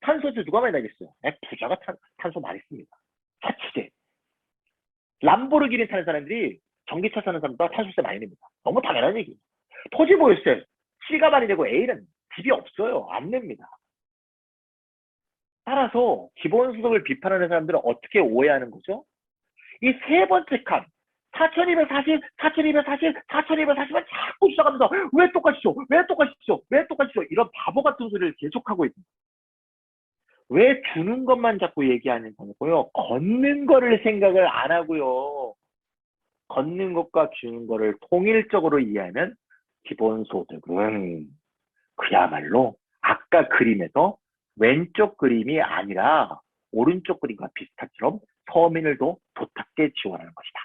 탄소세 누가 많이 나겠어요? 부자가 탄소 많이 씁니다. 사치제. 람보르기니 타는 사람들이 전기차 사는 사람보다 탄소세 많이 냅니다. 너무 당연한 얘기예요. 토지보유세 C가 많이 내고 A는 집이 없어요. 안 냅니다. 따라서 기본소득을 비판하는 사람들은 어떻게 오해하는 거죠? 이 세 번째 칸 4,240, 4,240, 4,240만 자꾸 시작하면서 왜 똑같이죠? 왜 똑같이죠? 왜 똑같이죠? 이런 바보 같은 소리를 계속하고 있습니다. 왜 주는 것만 자꾸 얘기하는 거고요. 걷는 거를 생각을 안 하고요. 걷는 것과 주는 거를 통일적으로 이해하면 기본소득은 그야말로 아까 그림에서 왼쪽 그림이 아니라 오른쪽 그림과 비슷한처럼 서민을 더 도탁게 지원하는 것이다.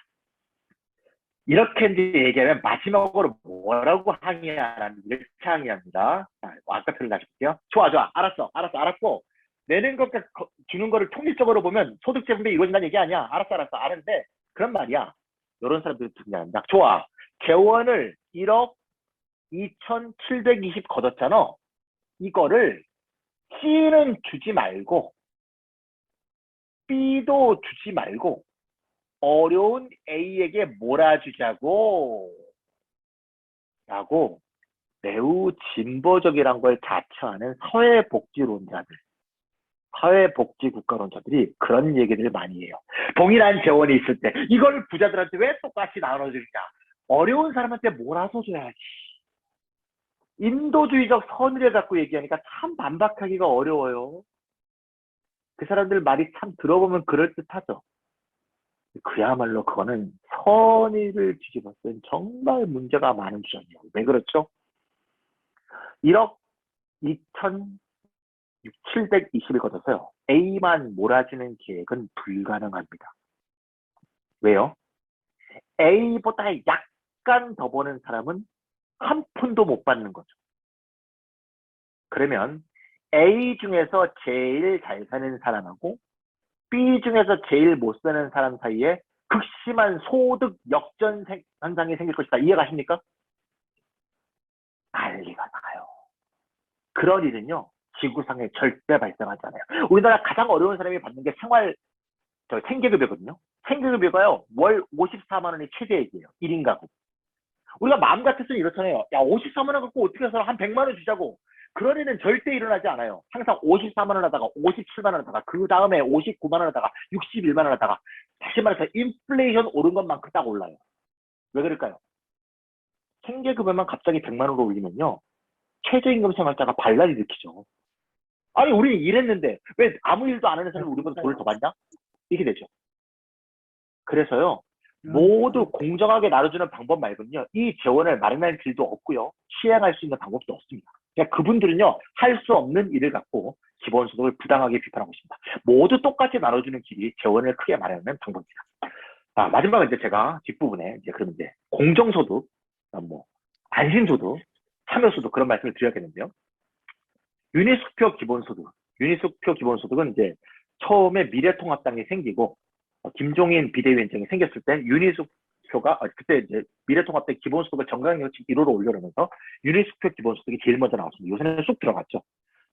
이렇게 이제 얘기하면 마지막으로 뭐라고 항의하는지를 항의합니다. 아까 표를 다시 볼게요. 좋아. 알았고 내는 것과 주는 거를 통일적으로 보면 소득세 분배 이루어진다는 얘기 아니야. 알았어. 아는데 그런 말이야. 이런 사람들이 듣는다. 좋아. 재원을 1억 2,720 걷었잖아. 이거를 C는 주지 말고 B도 주지 말고 어려운 A에게 몰아주자고 라고 매우 진보적이란 걸 자처하는 사회복지론자들, 사회복지국가론자들이 그런 얘기들을 많이 해요. 동일한 재원이 있을 때 이걸 부자들한테 왜 똑같이 나눠주냐. 어려운 사람한테 몰아서 줘야지. 인도주의적 선의를 갖고 얘기하니까 참 반박하기가 어려워요. 그 사람들 말이 참 들어보면 그럴듯하죠. 그야말로 그거는 선의를 뒤집었을 땐 정말 문제가 많은 주장이에요. 왜 그렇죠? 1억 2,720을 걷어서요. A만 몰아주는 계획은 불가능합니다. 왜요? A보다 약간 더 버는 사람은 한 푼도 못 받는 거죠. 그러면 A 중에서 제일 잘 사는 사람하고 B 중에서 제일 못 사는 사람 사이에 극심한 소득 역전 현상이 생길 것이다. 이해가십니까? 난리가 나요. 그런 일은요. 지구상에 절대 발생하지 않아요. 우리나라 가장 어려운 사람이 받는 게 생계급여거든요. 생계급여가요. 월 54만 원이 최대액이에요. 1인 가구. 우리가 마음 같아서는 이렇잖아요. 야 54만 원 갖고 어떻게 해서 한 100만 원 주자고. 그런 일은 절대 일어나지 않아요. 항상 54만 원 하다가 57만 원 하다가 그 다음에 59만 원 하다가 61만 원 하다가 다시 말해서 인플레이션 오른 것만큼 딱 올라요. 왜 그럴까요? 생계급여만 갑자기 100만 원으로 올리면요. 최저임금 생활자가 반란이 일으키죠. 아니 우리는 일했는데 왜 아무 일도 안 하는 사람이 우리보다 돈을 더 받냐? 이게 되죠. 그래서 모두 공정하게 나눠주는 방법 말고는요. 이 재원을 마련할 길도 없고요. 시행할 수 있는 방법도 없습니다. 그러니까 그분들은요. 할 수 없는 일을 갖고 기본소득을 부당하게 비판하고 있습니다. 모두 똑같이 나눠주는 길이 재원을 크게 마련하는 방법입니다. 마지막은 이제 제가 뒷부분에 이제 그러면 이제 공정소득, 안심소득, 참여소득 그런 말씀을 드려야겠는데요. 유니스표 기본소득은 이제 처음에 미래통합당이 생기고 김종인 비대위원장이 생겼을 때 유니스표가 그때 이제 미래통합당 기본소득을 정강정책 1호로 올려놓으면서 유니스표 기본소득이 제일 먼저 나왔습니다. 요새는 쑥 들어갔죠.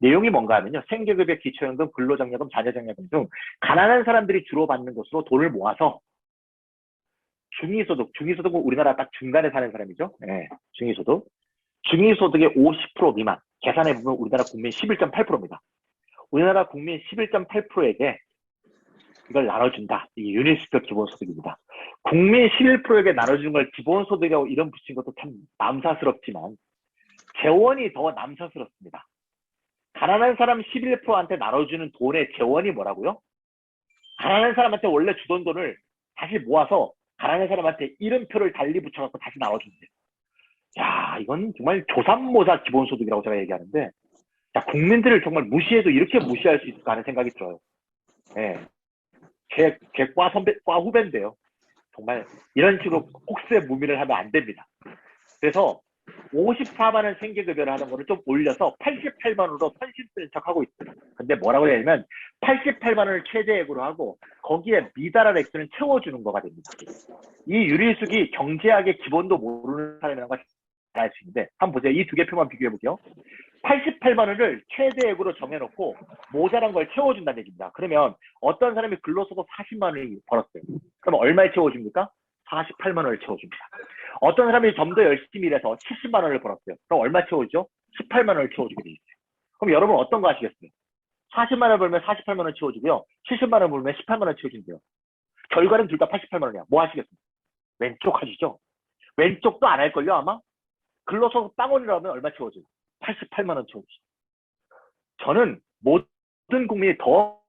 내용이 뭔가 하면요. 생계급여, 기초연금, 근로장려금, 자녀장려금 등 가난한 사람들이 주로 받는 것으로 돈을 모아서 중위소득은 우리나라 딱 중간에 사는 사람이죠. 네, 중위소득. 중위소득의 50% 미만, 계산해보면 우리나라 국민 11.8%입니다. 우리나라 국민 11.8%에게 이걸 나눠준다. 이게 유니스표 기본소득입니다. 국민 11%에게 나눠주는 걸 기본소득이라고 이름 붙인 것도 참 남사스럽지만 재원이 더 남사스럽습니다. 가난한 사람 11%한테 나눠주는 돈의 재원이 뭐라고요? 가난한 사람한테 원래 주던 돈을 다시 모아서 가난한 사람한테 이름표를 달리 붙여갖고 다시 나눠준대요. 야, 이건 정말 조삼모사 기본소득이라고 제가 얘기하는데, 자, 국민들을 정말 무시해도 이렇게 무시할 수 있을까 하는 생각이 들어요. 예. 과 후배인데요. 정말 이런 식으로 혹세무민을 하면 안 됩니다. 그래서 54만 원 생계급여를 하는 거를 좀 올려서 88만 원으로 선심 쓰는 척하고 있어요. 근데 뭐라고 해야 되냐면 88만 원을 최대액으로 하고 거기에 미달한 액수는 채워주는 거가 됩니다. 이 유리숙이 경제학의 기본도 모르는 사람이라는 걸 잘 알 수 있는데 한번 보세요. 이 두 개 표만 비교해 볼게요. 88만 원을 최대액으로 정해놓고 모자란 걸 채워준다는 얘기입니다. 그러면 어떤 사람이 근로소득 40만 원을 벌었어요. 그럼 얼마에 채워줍니까? 48만 원을 채워줍니다. 어떤 사람이 좀 더 열심히 일해서 70만 원을 벌었어요. 그럼 얼마 채워주죠? 18만 원을 채워주게 돼 있어요. 그럼 여러분 어떤 거 하시겠어요? 40만 원 벌면 48만 원 채워주고요. 70만 원 벌면 18만 원 채워준대요. 결과는 둘 다 88만 원이야. 뭐 하시겠어요? 왼쪽 하시죠? 왼쪽도 안 할걸요 아마? 근로소득 빵원이라고 하면 얼마 채워줘요? 88만 원 채워주죠. 저는 모든 국민이 더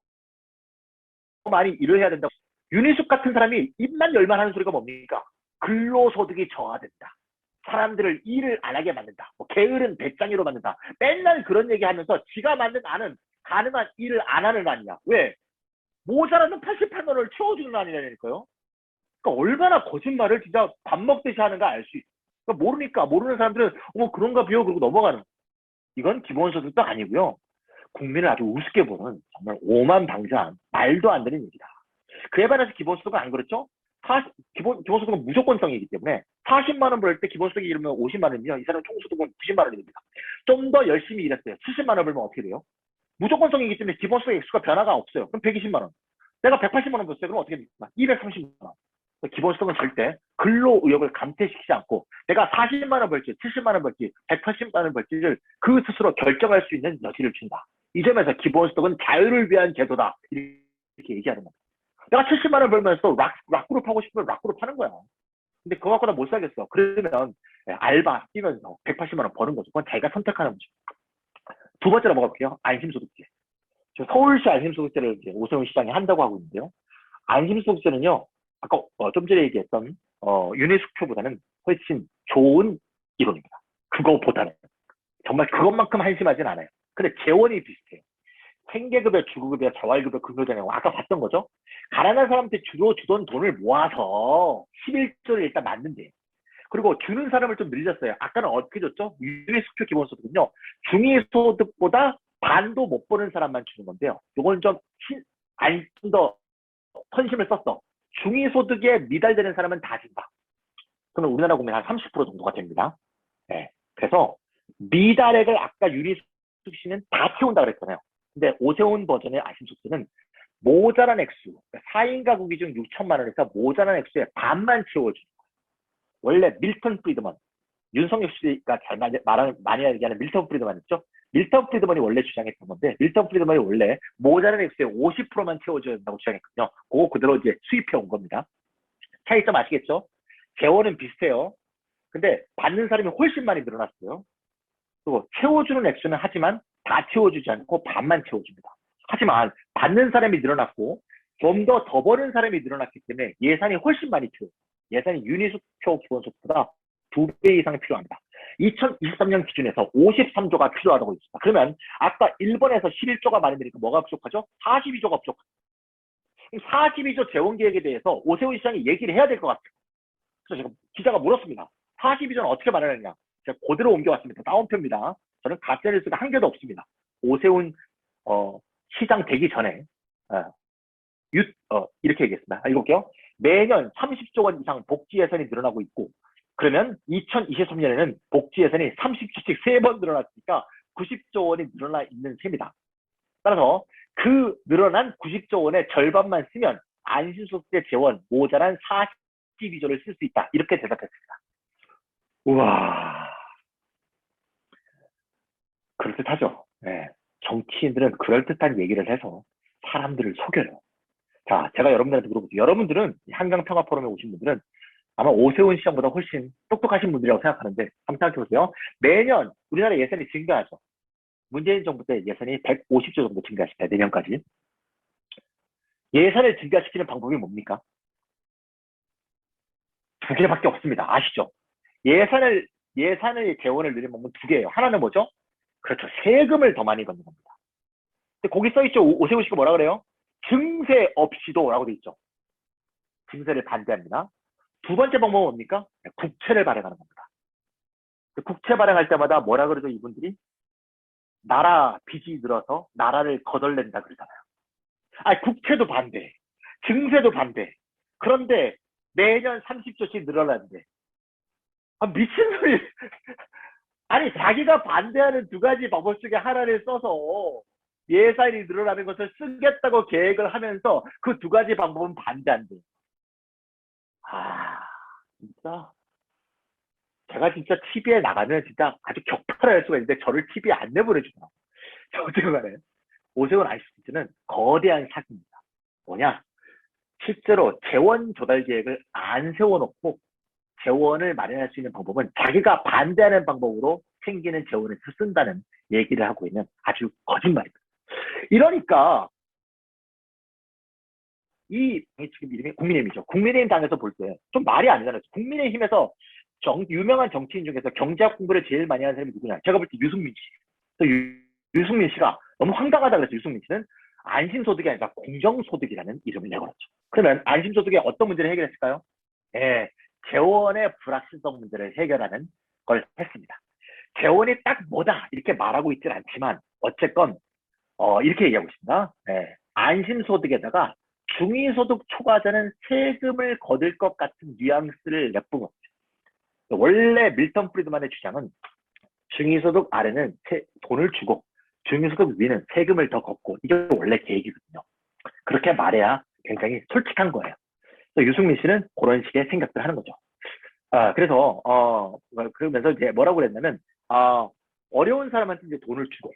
많이 일을 해야 된다고. 윤희숙 같은 사람이 입만 열만 하는 소리가 뭡니까? 근로소득이 저하된다. 사람들을 일을 안 하게 만든다. 뭐 게으른 배짱이로 만든다. 맨날 그런 얘기 하면서 지가 만든 안은 가능한 일을 안 하는 안이야. 왜? 모자라는 88만 원을 채워주는 안이라니까요. 그러니까 얼마나 거짓말을 진짜 밥 먹듯이 하는가 알 수 있어. 그러니까 모르니까 모르는 사람들은 그런가 비요 그러고 넘어가는. 이건 기본소득도 아니고요. 국민을 아주 우습게 보는 정말 오만방자한 말도 안 되는 얘기다. 그에 반해서 기본소득은 안 그렇죠? 기본소득은 무조건성이기 때문에 40만 원 벌 때 기본소득이 이르면 50만 원이면 이 사람 총소득은 90만 원입니다. 좀 더 열심히 일했어요. 70만 원 벌면 어떻게 돼요? 무조건성이기 때문에 기본소득 액수가 변화가 없어요. 그럼 120만 원. 내가 180만 원 벌었어요. 그럼 어떻게 됩니까? 230만 원. 기본소득은 절대 근로 의욕을 감퇴시키지 않고 내가 40만 원 벌지, 70만 원 벌지, 180만 원 벌지를 그 스스로 결정할 수 있는 여지를 준다. 이 점에서 기본소득은 자유를 위한 제도다. 이렇게 얘기하는 겁니다. 내가 70만 원 벌면서 락그룹 하고 싶으면 락그룹 하는 거야. 근데 그거 갖고 나 못 살겠어. 그러면 알바 뛰면서 180만 원 버는 거죠. 그건 자기가 선택하는 거죠. 두 번째로 먹어볼게요. 안심소득세. 저 서울시 안심소득세를 이제 오세훈 시장이 한다고 하고 있는데요. 안심소득세는요. 아까 좀 전에 얘기했던 윤회숙표보다는 훨씬 좋은 이론입니다. 그거보다는. 정말 그것만큼 한심하진 않아요. 근데 재원이 비슷해요. 생계급여, 주거급여, 재활급여, 근로장려금 아까 봤던 거죠. 가난한 사람한테 주로 주던 돈을 모아서 11조를 일단 맞는데 그리고 주는 사람을 좀 늘렸어요. 아까는 어떻게 줬죠? 윤회숙표 기본소득은요. 중위소득보다 반도 못 버는 사람만 주는 건데요. 이건 좀 더 선심을 썼어. 중위소득에 미달되는 사람은 다 준다. 그러면 우리나라 국민 한 30% 정도가 됩니다. 네. 그래서 미달액을 아까 윤희숙 씨는 다 채운다 그랬잖아요. 근데 오세훈 버전의 안심소득세는 모자란 액수, 4인 가구 기준 6천만 원에서 모자란 액수의 반만 채워주는 거예요. 원래 밀턴 프리드먼, 윤석열 씨가 잘 많이 얘기하는 밀턴 프리드먼 있죠? 밀턴 프리드먼이 원래 주장했던 건데 밀턴 프리드먼이 원래 모자란 액수의 50%만 채워줘야 된다고 주장했거든요. 그거 그대로 이제 수입해 온 겁니다. 차이점 아시겠죠? 재원은 비슷해요. 근데 받는 사람이 훨씬 많이 늘어났어요. 그리고 채워주는 액수는 하지만 다 채워주지 않고 반만 채워줍니다. 하지만 받는 사람이 늘어났고 좀 더 버는 사람이 늘어났기 때문에 예산이 훨씬 많이 필요해요. 예산이 윤희숙표 기본소득보다 2배 이상 필요합니다. 2023년 기준에서 53조가 필요하다고 있습니다. 그러면 아까 1번에서 11조가 많이 되니까 뭐가 부족하죠? 42조가 부족하죠. 42조 재원계획에 대해서 오세훈 시장이 얘기를 해야 될 것 같아요. 그래서 지금 기자가 물었습니다. 42조는 어떻게 마련하느냐? 제가 그대로 옮겨왔습니다. 다운표입니다. 저는 가짜뉴스가 한 개도 없습니다. 오세훈 시장 되기 전에 이렇게 얘기했습니다. 읽을게요. 매년 30조 원 이상 복지 예산이 늘어나고 있고 그러면 2023년에는 복지 예산이 30조씩 3번 늘어났으니까 90조 원이 늘어나 있는 셈이다. 따라서 그 늘어난 90조 원의 절반만 쓰면 안심소득세 재원 모자란 42조를 쓸 수 있다. 이렇게 대답했습니다. 우와, 그럴듯하죠. 네. 정치인들은 그럴듯한 얘기를 해서 사람들을 속여요. 자, 제가 여러분들한테 물어볼게요. 여러분들은 한강평화포럼에 오신 분들은 아마 오세훈 시장보다 훨씬 똑똑하신 분들이라고 생각하는데 한번 생각해보세요. 매년 우리나라 예산이 증가하죠. 문재인 정부 때 예산이 150조 정도 증가했습니다. 내년까지. 예산을 증가시키는 방법이 뭡니까? 두 개밖에 없습니다. 아시죠? 예산의 재원을 늘리는 방법은 두 개예요. 하나는 뭐죠? 그렇죠. 세금을 더 많이 걷는 겁니다. 근데 거기 써있죠. 오세훈 씨가 뭐라 그래요? 증세 없이도 라고 돼 있죠. 증세를 반대합니다. 두 번째 방법은 뭡니까? 국채를 발행하는 겁니다. 국채 발행할 때마다 뭐라 그러죠, 이분들이? 나라 빚이 늘어서 나라를 거덜낸다 그러잖아요. 아, 국채도 반대, 증세도 반대. 그런데 매년 30조씩 늘어나는데, 아, 미친 소리. 아니, 자기가 반대하는 두 가지 방법 중에 하나를 써서 예산이 늘어나는 것을 쓰겠다고 계획을 하면서 그 두 가지 방법은 반대한대요. 아, 진짜. 제가 진짜 TV에 나가면 진짜 아주 격파를 할 수가 있는데 저를 TV에 안 내보내주더라고요. 어쨌든 간에 오세훈 아이씨는 거대한 사기입니다. 뭐냐? 실제로 재원 조달 계획을 안 세워놓고 재원을 마련할 수 있는 방법은 자기가 반대하는 방법으로 생기는 재원을 쓴다는 얘기를 하고 있는 아주 거짓말입니다. 이러니까 이 지금 이름이 국민의힘이죠. 국민의힘 당에서 볼 때 좀 말이 아니잖아요. 국민의힘에서 유명한 정치인 중에서 경제학 공부를 제일 많이 하는 사람이 누구냐? 제가 볼 때 유승민 씨. 유승민 씨가 너무 황당하다 그래서 유승민 씨는 안심소득이 아니라 공정소득이라는 이름을 내걸었죠. 그러면 안심소득에 어떤 문제를 해결했을까요? 예, 재원의 불확실성 문제를 해결하는 걸 했습니다. 재원이 딱 뭐다 이렇게 말하고 있진 않지만 어쨌건 이렇게 얘기하고 있습니다. 예, 안심소득에다가 중위소득 초과자는 세금을 거둘 것 같은 뉘앙스를 내뿜은 거죠. 원래 밀턴 프리드만의 주장은 중위소득 아래는 돈을 주고 중위소득 위는 세금을 더 걷고 이게 원래 계획이거든요. 그렇게 말해야 굉장히 솔직한 거예요. 유승민 씨는 그런 식의 생각들 하는 거죠. 그래서 그러면서 이제 뭐라고 그랬냐면 어려운 사람한테 이제 돈을 주고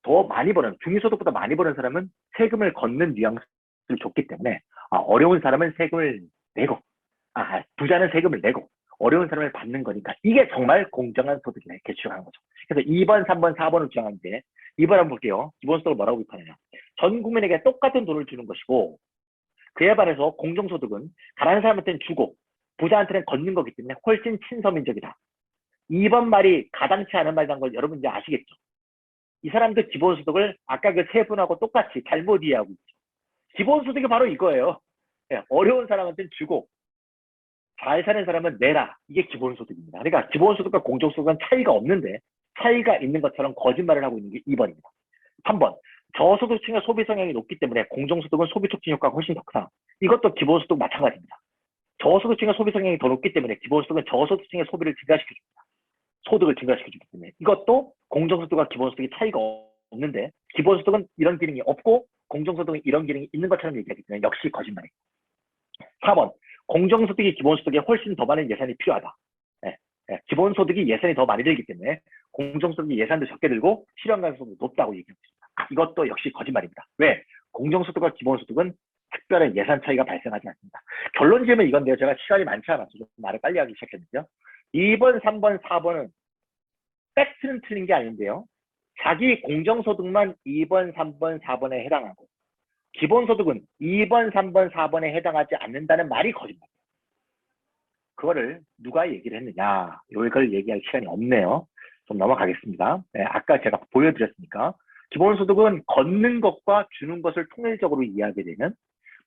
더 많이 버는 중위소득보다 많이 버는 사람은 세금을 걷는 뉘앙스를 줬기 때문에 어려운 사람은 세금을 내고 부자는 세금을 내고 어려운 사람을 받는 거니까 이게 정말 공정한 소득이다 이렇게 주장하는 거죠. 그래서 2번, 3번, 4번을 주장하는데 2번 한번 볼게요. 기본소득을 뭐라고 비판하냐. 전 국민에게 똑같은 돈을 주는 것이고 그에 반해서 공정소득은 가난한 사람한테는 주고 부자한테는 걷는 거기 때문에 훨씬 친서민적이다. 2번 말이 가당치 않은 말이라는 걸 여러분 이제 아시겠죠. 이 사람들 기본소득을 아까 그 세 분하고 똑같이 잘못 이해하고 있죠. 기본소득이 바로 이거예요. 어려운 사람한테는 주고 잘 사는 사람은 내라. 이게 기본소득입니다. 그러니까 기본소득과 공정소득은 차이가 없는데 차이가 있는 것처럼 거짓말을 하고 있는 게 2번입니다. 3번. 저소득층의 소비 성향이 높기 때문에 공정소득은 소비 촉진 효과가 훨씬 더 크다. 이것도 기본소득 마찬가지입니다. 저소득층의 소비 성향이 더 높기 때문에 기본소득은 저소득층의 소비를 증가시켜줍니다. 소득을 증가시켜주기 때문에 이것도 공정소득과 기본소득이 차이가 없는데 기본소득은 이런 기능이 없고 공정소득은 이런 기능이 있는 것처럼 얘기하기 때문에 역시 거짓말입니다. 4번. 공정소득이 기본소득에 훨씬 더 많은 예산이 필요하다. 기본소득이 예산이 더 많이 들기 때문에 공정소득이 예산도 적게 들고 실현 가능성도 높다고 얘기하고 있습니다. 이것도 역시 거짓말입니다. 왜? 공정소득과 기본소득은 특별한 예산 차이가 발생하지 않습니다. 결론 지으면 이건데요. 제가 시간이 많지 않아서 좀 말을 빨리 하기 시작했는데요. 2번, 3번, 4번은 팩트는 틀린 게 아닌데요. 자기 공정소득만 2번, 3번, 4번에 해당하고 기본소득은 2번, 3번, 4번에 해당하지 않는다는 말이 거짓말이에요. 그거를 누가 얘기를 했느냐. 이걸 얘기할 시간이 없네요. 좀 넘어가겠습니다. 아까 제가 보여드렸으니까 기본소득은 걷는 것과 주는 것을 통일적으로 이해하게 되면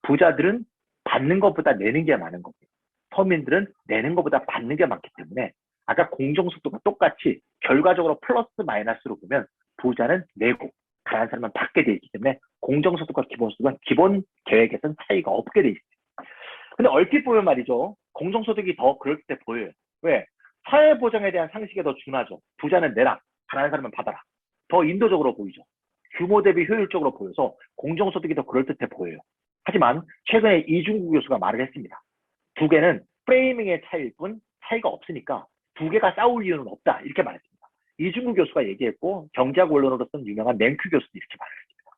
부자들은 받는 것보다 내는 게 많은 거고요. 서민들은 내는 것보다 받는 게 많기 때문에 아까 공정소득과 똑같이 결과적으로 플러스 마이너스로 보면 부자는 내고 가난한 사람은 받게 돼 있기 때문에 공정소득과 기본소득은 기본 계획에서는 차이가 없게 돼 있어요. 근데 얼핏 보면 말이죠. 공정소득이 더 그럴 때 보여요. 왜? 사회보장에 대한 상식에 더 준하죠. 부자는 내라. 가난한 사람은 받아라. 더 인도적으로 보이죠. 규모 대비 효율적으로 보여서 공정소득이 더 그럴듯해 보여요. 하지만 최근에 이중구 교수가 말을 했습니다. 두 개는 프레이밍의 차이일 뿐 차이가 없으니까 두 개가 싸울 이유는 없다. 이렇게 말했습니다. 이중구 교수가 얘기했고 경제학 원론으로서는 유명한 맹큐 교수도 이렇게 말했습니다.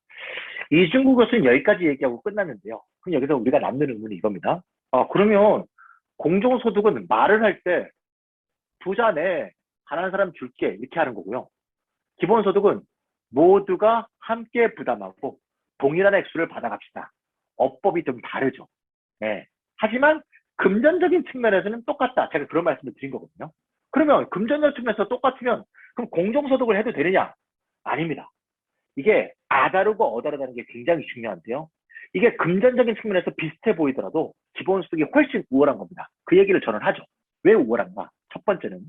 이중구 교수는 여기까지 얘기하고 끝났는데요. 그럼 여기서 우리가 남는 의문이 이겁니다. 그러면 공정소득은 말을 할 때 부자 내 가난한 사람 줄게 이렇게 하는 거고요. 기본소득은 모두가 함께 부담하고 동일한 액수를 받아갑시다. 어법이 좀 다르죠. 네. 하지만 금전적인 측면에서는 똑같다. 제가 그런 말씀을 드린 거거든요. 그러면 금전적 측면에서 똑같으면 그럼 공정소득을 해도 되느냐? 아닙니다. 이게 아다르고 어다르다는 게 굉장히 중요한데요. 이게 금전적인 측면에서 비슷해 보이더라도 기본소득이 훨씬 우월한 겁니다. 그 얘기를 저는 하죠. 왜 우월한가? 첫 번째는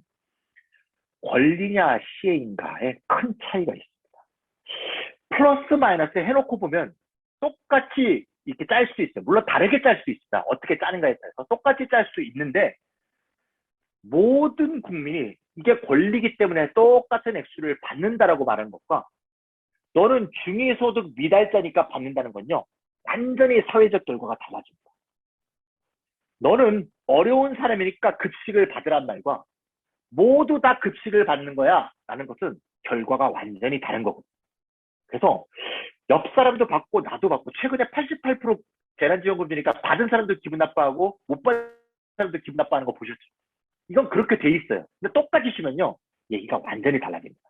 권리냐 시혜인가에 큰 차이가 있습니다. 플러스 마이너스 해놓고 보면 똑같이 이렇게 짤 수 있어요. 물론 다르게 짤 수 있습니다. 어떻게 짜는가에 따라서 똑같이 짤 수 있는데 모든 국민이 이게 권리이기 때문에 똑같은 액수를 받는다라고 말하는 것과 너는 중위소득 미달자니까 받는다는 건요. 완전히 사회적 결과가 달라집니다. 너는 어려운 사람이니까 급식을 받으란 말과 모두 다 급식을 받는 거야 라는 것은 결과가 완전히 다른 거거든요. 그래서 옆 사람도 받고 나도 받고 최근에 88% 재난지원금 주니까 받은 사람도 기분 나빠하고 못 받은 사람도 기분 나빠하는 거 보셨죠? 이건 그렇게 돼 있어요. 근데 똑같이 쉬면요 얘기가 완전히 달라집니다.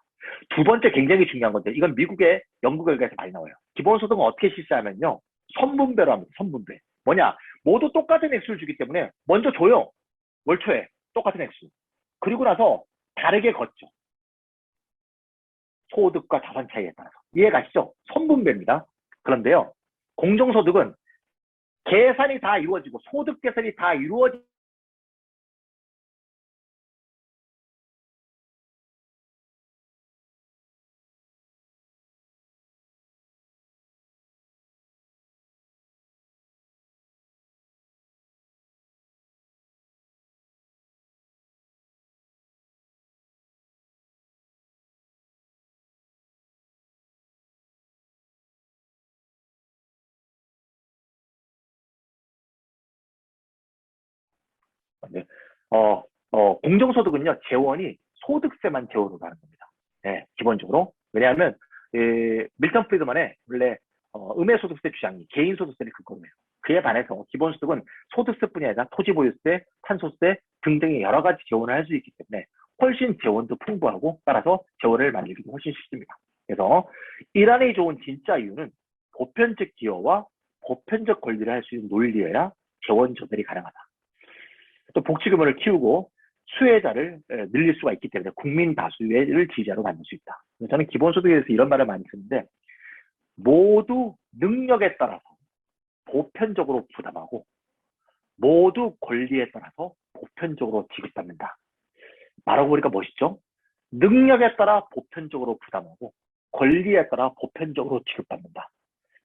두 번째 굉장히 중요한 건데 이건 미국의 연구 결과에서 많이 나와요. 기본소득은 어떻게 실시하면요 선분배로 합니다. 선분배. 뭐냐 모두 똑같은 액수를 주기 때문에 먼저 줘요. 월 초에 똑같은 액수. 그리고 나서 다르게 걷죠. 소득과 자산 차이에 따라서. 이해 가시죠? 선분배입니다. 그런데요. 공정소득은 계산이 다 이루어지고 소득 계산이 다 이루어지 네. 공정소득은요, 재원이 소득세만 재원으로 가는 겁니다. 네, 기본적으로. 왜냐하면, 밀턴 프리드만의 원래, 음해소득세 주장이 개인소득세를 근거로 해요. 그에 반해서 기본소득은 소득세뿐이 아니라 토지보유세, 탄소세 등등의 여러 가지 재원을 할 수 있기 때문에 훨씬 재원도 풍부하고 따라서 재원을 만들기도 훨씬 쉽습니다. 그래서 이란이 좋은 진짜 이유는 보편적 기여와 보편적 권리를 할 수 있는 논리여야 재원 조달이 가능하다. 또 복지규모를 키우고 수혜자를 늘릴 수가 있기 때문에 국민 다수를 지지자로 만들 수 있다. 저는 기본소득에 대해서 이런 말을 많이 쓰는데 모두 능력에 따라서 보편적으로 부담하고 모두 권리에 따라서 보편적으로 지급받는다. 말하고 보니까 멋있죠? 능력에 따라 보편적으로 부담하고 권리에 따라 보편적으로 지급받는다.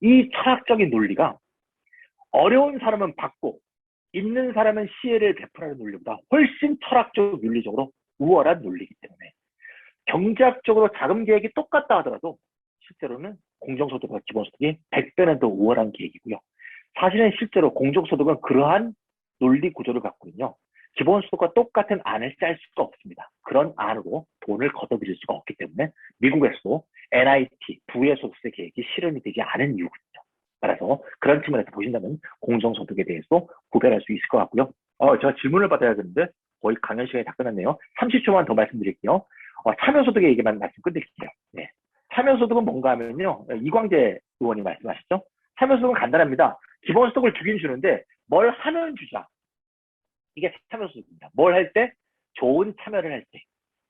이 철학적인 논리가 어려운 사람은 받고 있는 사람은 시혜를 베풀하는 논리보다 훨씬 철학적 윤리적으로 우월한 논리이기 때문에 경제학적으로 자금 계획이 똑같다 하더라도 실제로는 공정소득과 기본소득이 100배는 더 우월한 계획이고요. 사실은 실제로 공정소득은 그러한 논리 구조를 갖고 있군요. 기본소득과 똑같은 안을 짤 수가 없습니다. 그런 안으로 돈을 걷어들일 수가 없기 때문에 미국에서도 NIT, 부의소득세 계획이 실현이 되지 않은 이유거든요. 따라서 그런 측면에서 보신다면 공정소득에 대해서 구별할 수 있을 것 같고요. 제가 질문을 받아야 되는데 거의 강연 시간이 다 끝났네요. 30초만 더 말씀드릴게요. 참여소득의 얘기만 말씀 끝낼게요. 네. 참여소득은 뭔가 하면요. 이광재 의원이 말씀하셨죠? 참여소득은 간단합니다. 기본소득을 주긴 주는데 뭘 하면 주자. 이게 참여소득입니다. 뭘 할 때? 좋은 참여를 할 때.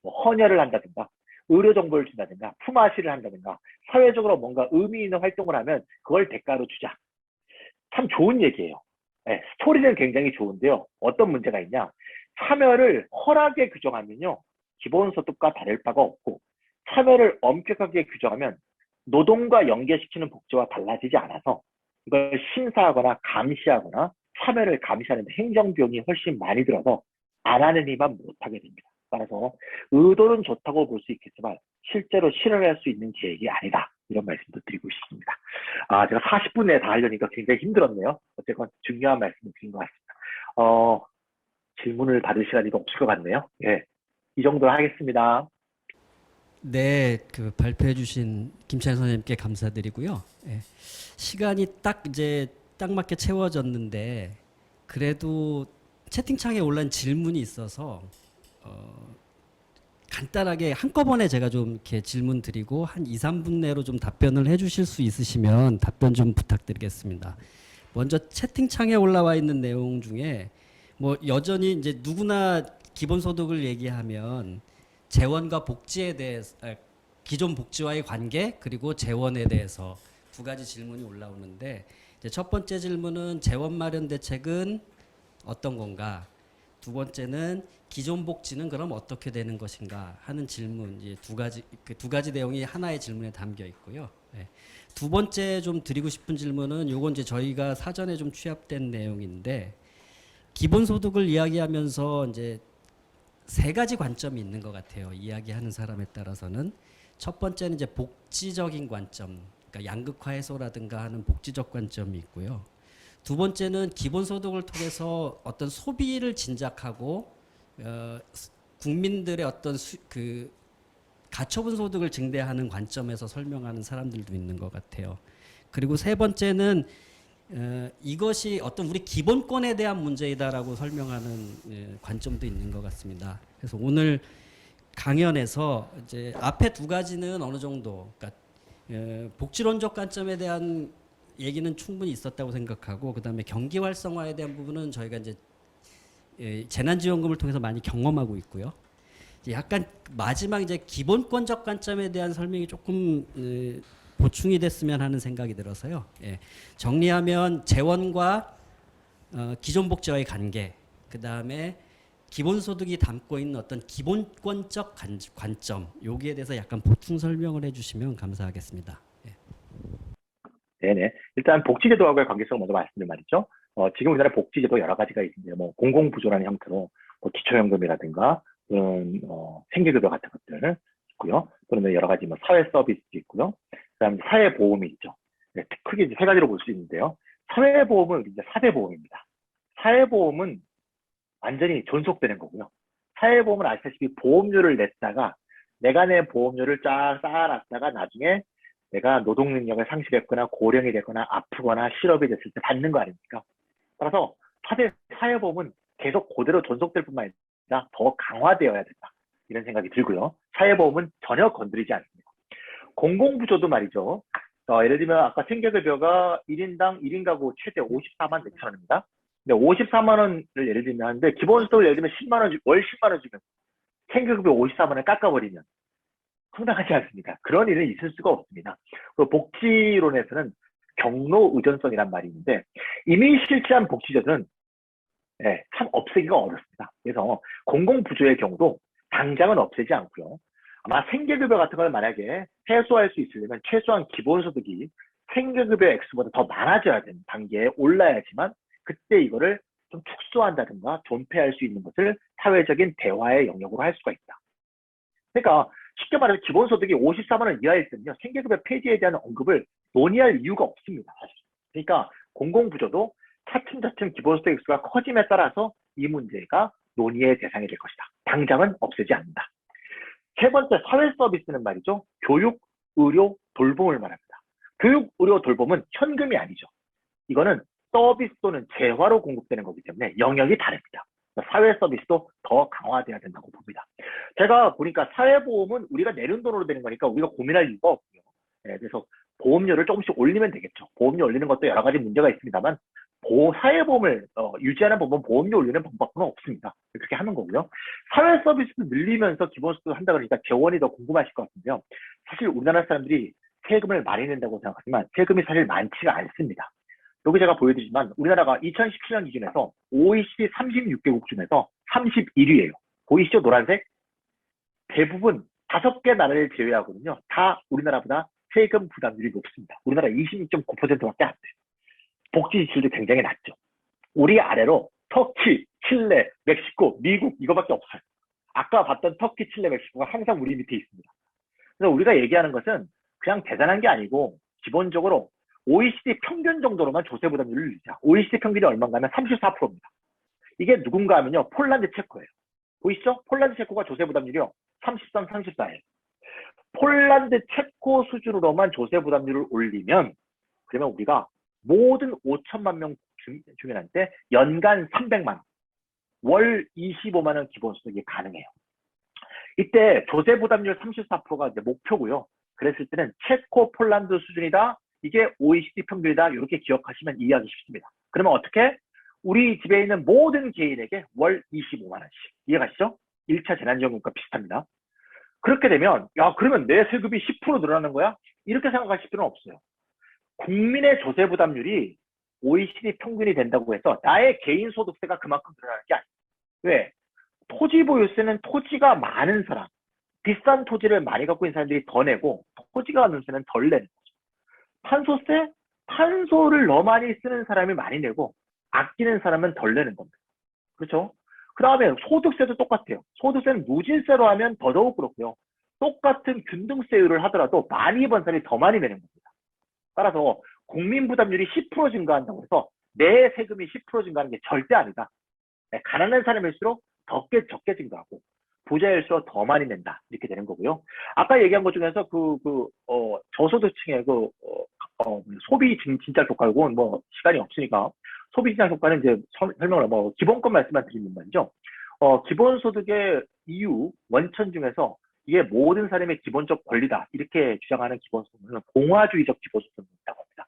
뭐 헌혈을 한다든가 의료 정보를 준다든가 품앗이를 한다든가 사회적으로 뭔가 의미 있는 활동을 하면 그걸 대가로 주자. 참 좋은 얘기예요. 네, 스토리는 굉장히 좋은데요. 어떤 문제가 있냐? 참여를 허락에 규정하면요. 기본소득과 다를 바가 없고 참여를 엄격하게 규정하면 노동과 연계시키는 복지와 달라지지 않아서 이걸 심사하거나 감시하거나 참여를 감시하는 데 행정비용이 훨씬 많이 들어서 안 하는 이만 못하게 됩니다. 따라서 의도는 좋다고 볼 수 있겠지만 실제로 실현할 수 있는 계획이 아니다. 이런 말씀도 드리고 싶습니다. 제가 40분 내에 다 하려니까 굉장히 힘들었네요. 어쨌건 중요한 말씀을 드린 것 같습니다. 질문을 받을 시간이 없을 것 같네요. 예, 이 정도로 하겠습니다. 네, 그 발표해 주신 김찬희 선생님께 감사드리고요. 예, 시간이 딱 이제 딱 맞게 채워졌는데 그래도 채팅창에 올라온 질문이 있어서 간단하게 한꺼번에 제가 좀 이렇게 질문 드리고 한 2, 3분 내로 좀 답변을 해 주실 수 있으시면 답변 좀 부탁드리겠습니다. 먼저 채팅창에 올라와 있는 내용 중에 뭐 여전히 이제 누구나 기본소득을 얘기하면 재원과 복지에 대해서 기존 복지와의 관계 그리고 재원에 대해서 두 가지 질문이 올라오는데 이제 첫 번째 질문은 재원 마련 대책은 어떤 건가? 두 번째는 기존 복지는 그럼 어떻게 되는 것인가 하는 질문 이제 두 가지 내용이 하나의 질문에 담겨 있고요. 네. 두 번째 좀 드리고 싶은 질문은 요건 이제 저희가 사전에 좀 취합된 내용인데 기본소득을 이야기하면서 이제 세 가지 관점이 있는 것 같아요. 이야기하는 사람에 따라서는 첫 번째는 이제 복지적인 관점, 그러니까 양극화 해소라든가 하는 복지적 관점이 있고요. 두 번째는 기본소득을 통해서 어떤 소비를 진작하고 국민들의 어떤 그 가처분 소득을 증대하는 관점에서 설명하는 사람들도 있는 것 같아요. 그리고 세 번째는 이것이 어떤 우리 기본권에 대한 문제이다라고 설명하는 관점도 있는 것 같습니다. 그래서 오늘 강연에서 이제 앞에 두 가지는 어느 정도, 그러니까 복지론적 관점에 대한 얘기는 충분히 있었다고 생각하고, 그 다음에 경기 활성화에 대한 부분은 저희가 이제 재난지원금을 통해서 많이 경험하고 있고요. 이제 약간 마지막 이제 기본권적 관점에 대한 설명이 조금 보충이 됐으면 하는 생각이 들어서요. 예. 정리하면 재원과 기존 복지와의 관계, 그 다음에 기본소득이 담고 있는 어떤 기본권적 관점, 여기에 대해서 약간 보충 설명을 해주시면 감사하겠습니다. 예. 네네. 일단 복지제도하고의 관계성을 먼저 말씀드릴 말이죠. 지금 우리나라 복지제도 여러 가지가 있는데, 뭐 공공부조라는 형태로 뭐 기초연금이라든가 또는 생계급여 같은 것들 있고요. 또는 여러 가지 뭐 사회 서비스도 있고요. 그다음에 사회보험이 있죠. 네, 크게 이제 세 가지로 볼 수 있는데요. 사회보험은 이제 사대보험입니다. 사회보험은 완전히 존속되는 거고요. 사회보험은 아시다시피 보험료를 냈다가 내가 낸 보험료를 쫙 쌓아놨다가 나중에 내가 노동 능력을 상실했거나 고령이 됐거나 아프거나 실업이 됐을 때 받는 거 아닙니까? 따라서 사회보험은 계속 그대로 존속될 뿐만 아니라 더 강화되어야 된다. 이런 생각이 들고요. 사회보험은 전혀 건드리지 않습니다. 공공부조도 말이죠. 예를 들면 아까 생계급여가 1인당 1인 가구 최대 54만 6천 원입니다. 근데 54만 원을 예를 들면 하는데 기본소득을 예를 들면 10만 원, 월 10만 원 주면 생계급여 54만 원 깎아버리면 상당하지 않습니까? 그런 일은 있을 수가 없습니다. 복지론에서는 경로 의존성이란 말이 있는데 이미 실시한 복지제도는 참 없애기가 어렵습니다. 그래서 공공부조의 경우도 당장은 없애지 않고요. 아마 생계급여 같은 걸 만약에 해소할 수 있으려면 최소한 기본소득이 생계급여 액수보다 더 많아져야 되는 단계에 올라야지만 그때 이거를 좀 축소한다든가 존폐할 수 있는 것을 사회적인 대화의 영역으로 할 수가 있다. 그러니까 쉽게 말해서 기본소득이 54만 원 이하일 때는요, 생계급여 폐지에 대한 언급을 논의할 이유가 없습니다. 사실. 그러니까 공공부조도 차츰차츰 기본소득 액수가 커짐에 따라서 이 문제가 논의의 대상이 될 것이다. 당장은 없애지 않는다. 세 번째 사회 서비스는 말이죠. 교육, 의료, 돌봄을 말합니다. 교육, 의료, 돌봄은 현금이 아니죠. 이거는 서비스 또는 재화로 공급되는 거기 때문에 영역이 다릅니다. 사회 서비스도 더 강화돼야 된다고 봅니다. 제가 보니까 사회보험은 우리가 내는 돈으로 되는 거니까 우리가 고민할 이유가 없고요. 그래서 보험료를 조금씩 올리면 되겠죠. 보험료 올리는 것도 여러 가지 문제가 있습니다만 사회보험을 유지하는 방법은 보험료 올리는 방법은 없습니다. 그렇게 하는 거고요. 사회 서비스도 늘리면서 기본소득을 한다 그러니까 재원이 더 궁금하실 것 같은데요. 사실 우리나라 사람들이 세금을 많이 낸다고 생각하지만 세금이 사실 많지가 않습니다. 여기 제가 보여드리지만 우리나라가 2017년 기준에서 OECD 36개국 중에서 31위예요. 보이시죠? 노란색? 대부분 5개 나라를 제외하고는요. 다 우리나라보다 세금 부담률이 높습니다. 우리나라 26.9%밖에 안 돼요. 복지 지출도 굉장히 낮죠. 우리 아래로 터키, 칠레, 멕시코, 미국 이거밖에 없어요. 아까 봤던 터키, 칠레, 멕시코가 항상 우리 밑에 있습니다. 그래서 우리가 얘기하는 것은 그냥 대단한 게 아니고 기본적으로 OECD 평균 정도로만 조세 부담률을 유지하자. OECD 평균이 얼마인가 하면 34%입니다. 이게 누군가 하면요. 폴란드, 체코예요. 보이시죠? 폴란드, 체코가 조세 부담률이요. 33, 34예요. 폴란드, 체코 수준으로만 조세 부담률을 올리면 그러면 우리가 모든 5천만 명 주민한테 연간 300만 원, 월 25만 원 기본소득이 가능해요. 이때 조세 부담률 34%가 이제 목표고요. 그랬을 때는 체코, 폴란드 수준이다. 이게 OECD 평균이다. 이렇게 기억하시면 이해하기 쉽습니다. 그러면 어떻게? 우리 집에 있는 모든 개인에게 월 25만 원씩. 이해가시죠? 1차 재난지원금과 비슷합니다. 그렇게 되면 야 그러면 내 세금이 10% 늘어나는 거야? 이렇게 생각하실 필요는 없어요. 국민의 조세 부담률이 OECD 평균이 된다고 해서 나의 개인 소득세가 그만큼 늘어나는 게 아니에요. 왜? 토지 보유세는 토지가 많은 사람, 비싼 토지를 많이 갖고 있는 사람들이 더 내고 토지가 없는 세는 덜 내는 거죠. 탄소세? 탄소를 너무 많이 쓰는 사람이 많이 내고 아끼는 사람은 덜 내는 겁니다. 그렇죠? 그 다음에 소득세도 똑같아요. 소득세는 누진세로 하면 더더욱 그렇고요. 똑같은 균등세율을 하더라도 많이 번 사람이 더 많이 내는 겁니다. 따라서 국민 부담률이 10% 증가한다고 해서 내 세금이 10% 증가하는 게 절대 아니다. 가난한 사람일수록 적게 증가하고 부자일수록 더 많이 낸다. 이렇게 되는 거고요. 아까 얘기한 것 중에서 저소득층의 소비 진짜 효과고 뭐 시간이 없으니까 소비 진짜 효과는 이제 설명을 기본권 말씀만 드리는 말이죠. 기본소득의 이유 원천 중에서 이게 모든 사람의 기본적 권리다. 이렇게 주장하는 기본소득은 공화주의적 기본소득이라고 합니다.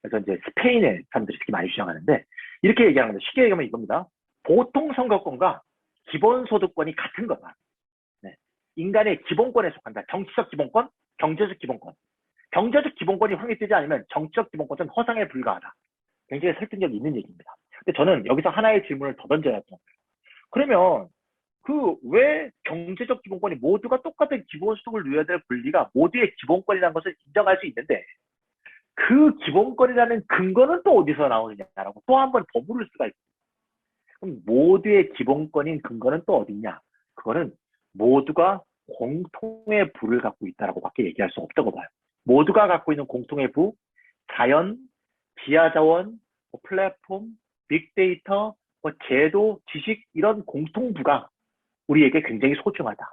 그래서 이제 스페인의 사람들이 특히 많이 주장하는데 이렇게 얘기하는 겁니다. 쉽게 얘기하면 이겁니다. 보통 선거권과 기본소득권이 같은 거다. 네. 인간의 기본권에 속한다. 정치적 기본권, 경제적 기본권. 경제적 기본권이 확립되지 않으면 정치적 기본권은 허상에 불과하다. 굉장히 설득력이 있는 얘기입니다. 근데 저는 여기서 하나의 질문을 더 던져야 합니다. 그러면 왜 경제적 기본권이 모두가 똑같은 기본소득을 누려야 될 권리가 모두의 기본권이라는 것을 인정할 수 있는데 그 기본권이라는 근거는 또 어디서 나오느냐라고 또 한 번 더 물을 수가 있습니다. 그럼 모두의 기본권인 근거는 또 어디냐? 그거는 모두가 공통의 부를 갖고 있다라고 밖에 얘기할 수 없다고 봐요. 모두가 갖고 있는 공통의 부, 자연, 지하자원, 플랫폼, 빅데이터, 제도, 지식 이런 공통부가 우리에게 굉장히 소중하다.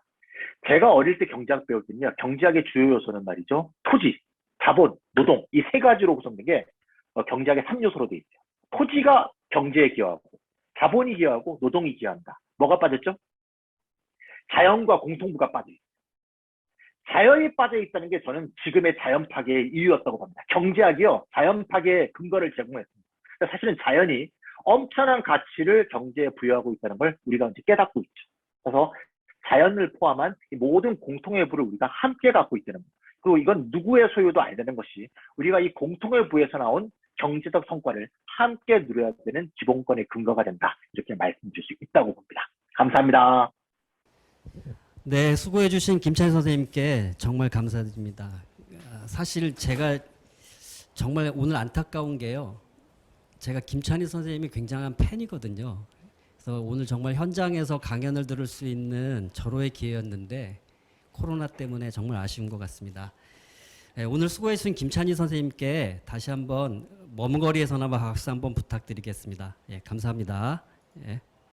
제가 어릴 때 경제학 배울 때는요. 경제학의 주요 요소는 말이죠. 토지, 자본, 노동 이 세 가지로 구성된 게 경제학의 3요소로 되어 있어요. 토지가 경제에 기여하고 자본이 기여하고 노동이 기여한다. 뭐가 빠졌죠? 자연과 공통부가 빠져 있어요. 자연이 빠져 있다는 게 저는 지금의 자연 파괴의 이유였다고 봅니다. 경제학이요. 자연 파괴의 근거를 제공했습니다. 사실은 자연이 엄청난 가치를 경제에 부여하고 있다는 걸 우리가 이제 깨닫고 있죠. 그래서 자연을 포함한 모든 공통의 부를 우리가 함께 갖고 있다는 것. 그리고 이건 누구의 소유도 안 되는 것이 우리가 이 공통의 부에서 나온 경제적 성과를 함께 누려야 되는 기본권의 근거가 된다. 이렇게 말씀드릴 수 있다고 봅니다. 감사합니다. 네, 수고해 주신 김찬희 선생님께 정말 감사드립니다. 사실 제가 정말 오늘 안타까운 게요. 제가 김찬희 선생님이 굉장한 팬이거든요. 그래서 오늘 정말 현장에서 강연을 들을 수 있는 절호의 기회였는데 코로나 때문에 정말 아쉬운 것 같습니다. 오늘 수고해 주신 김찬희 선생님께 다시 한번 먼 거리에서나마 박수 한번 부탁드리겠습니다. 감사합니다.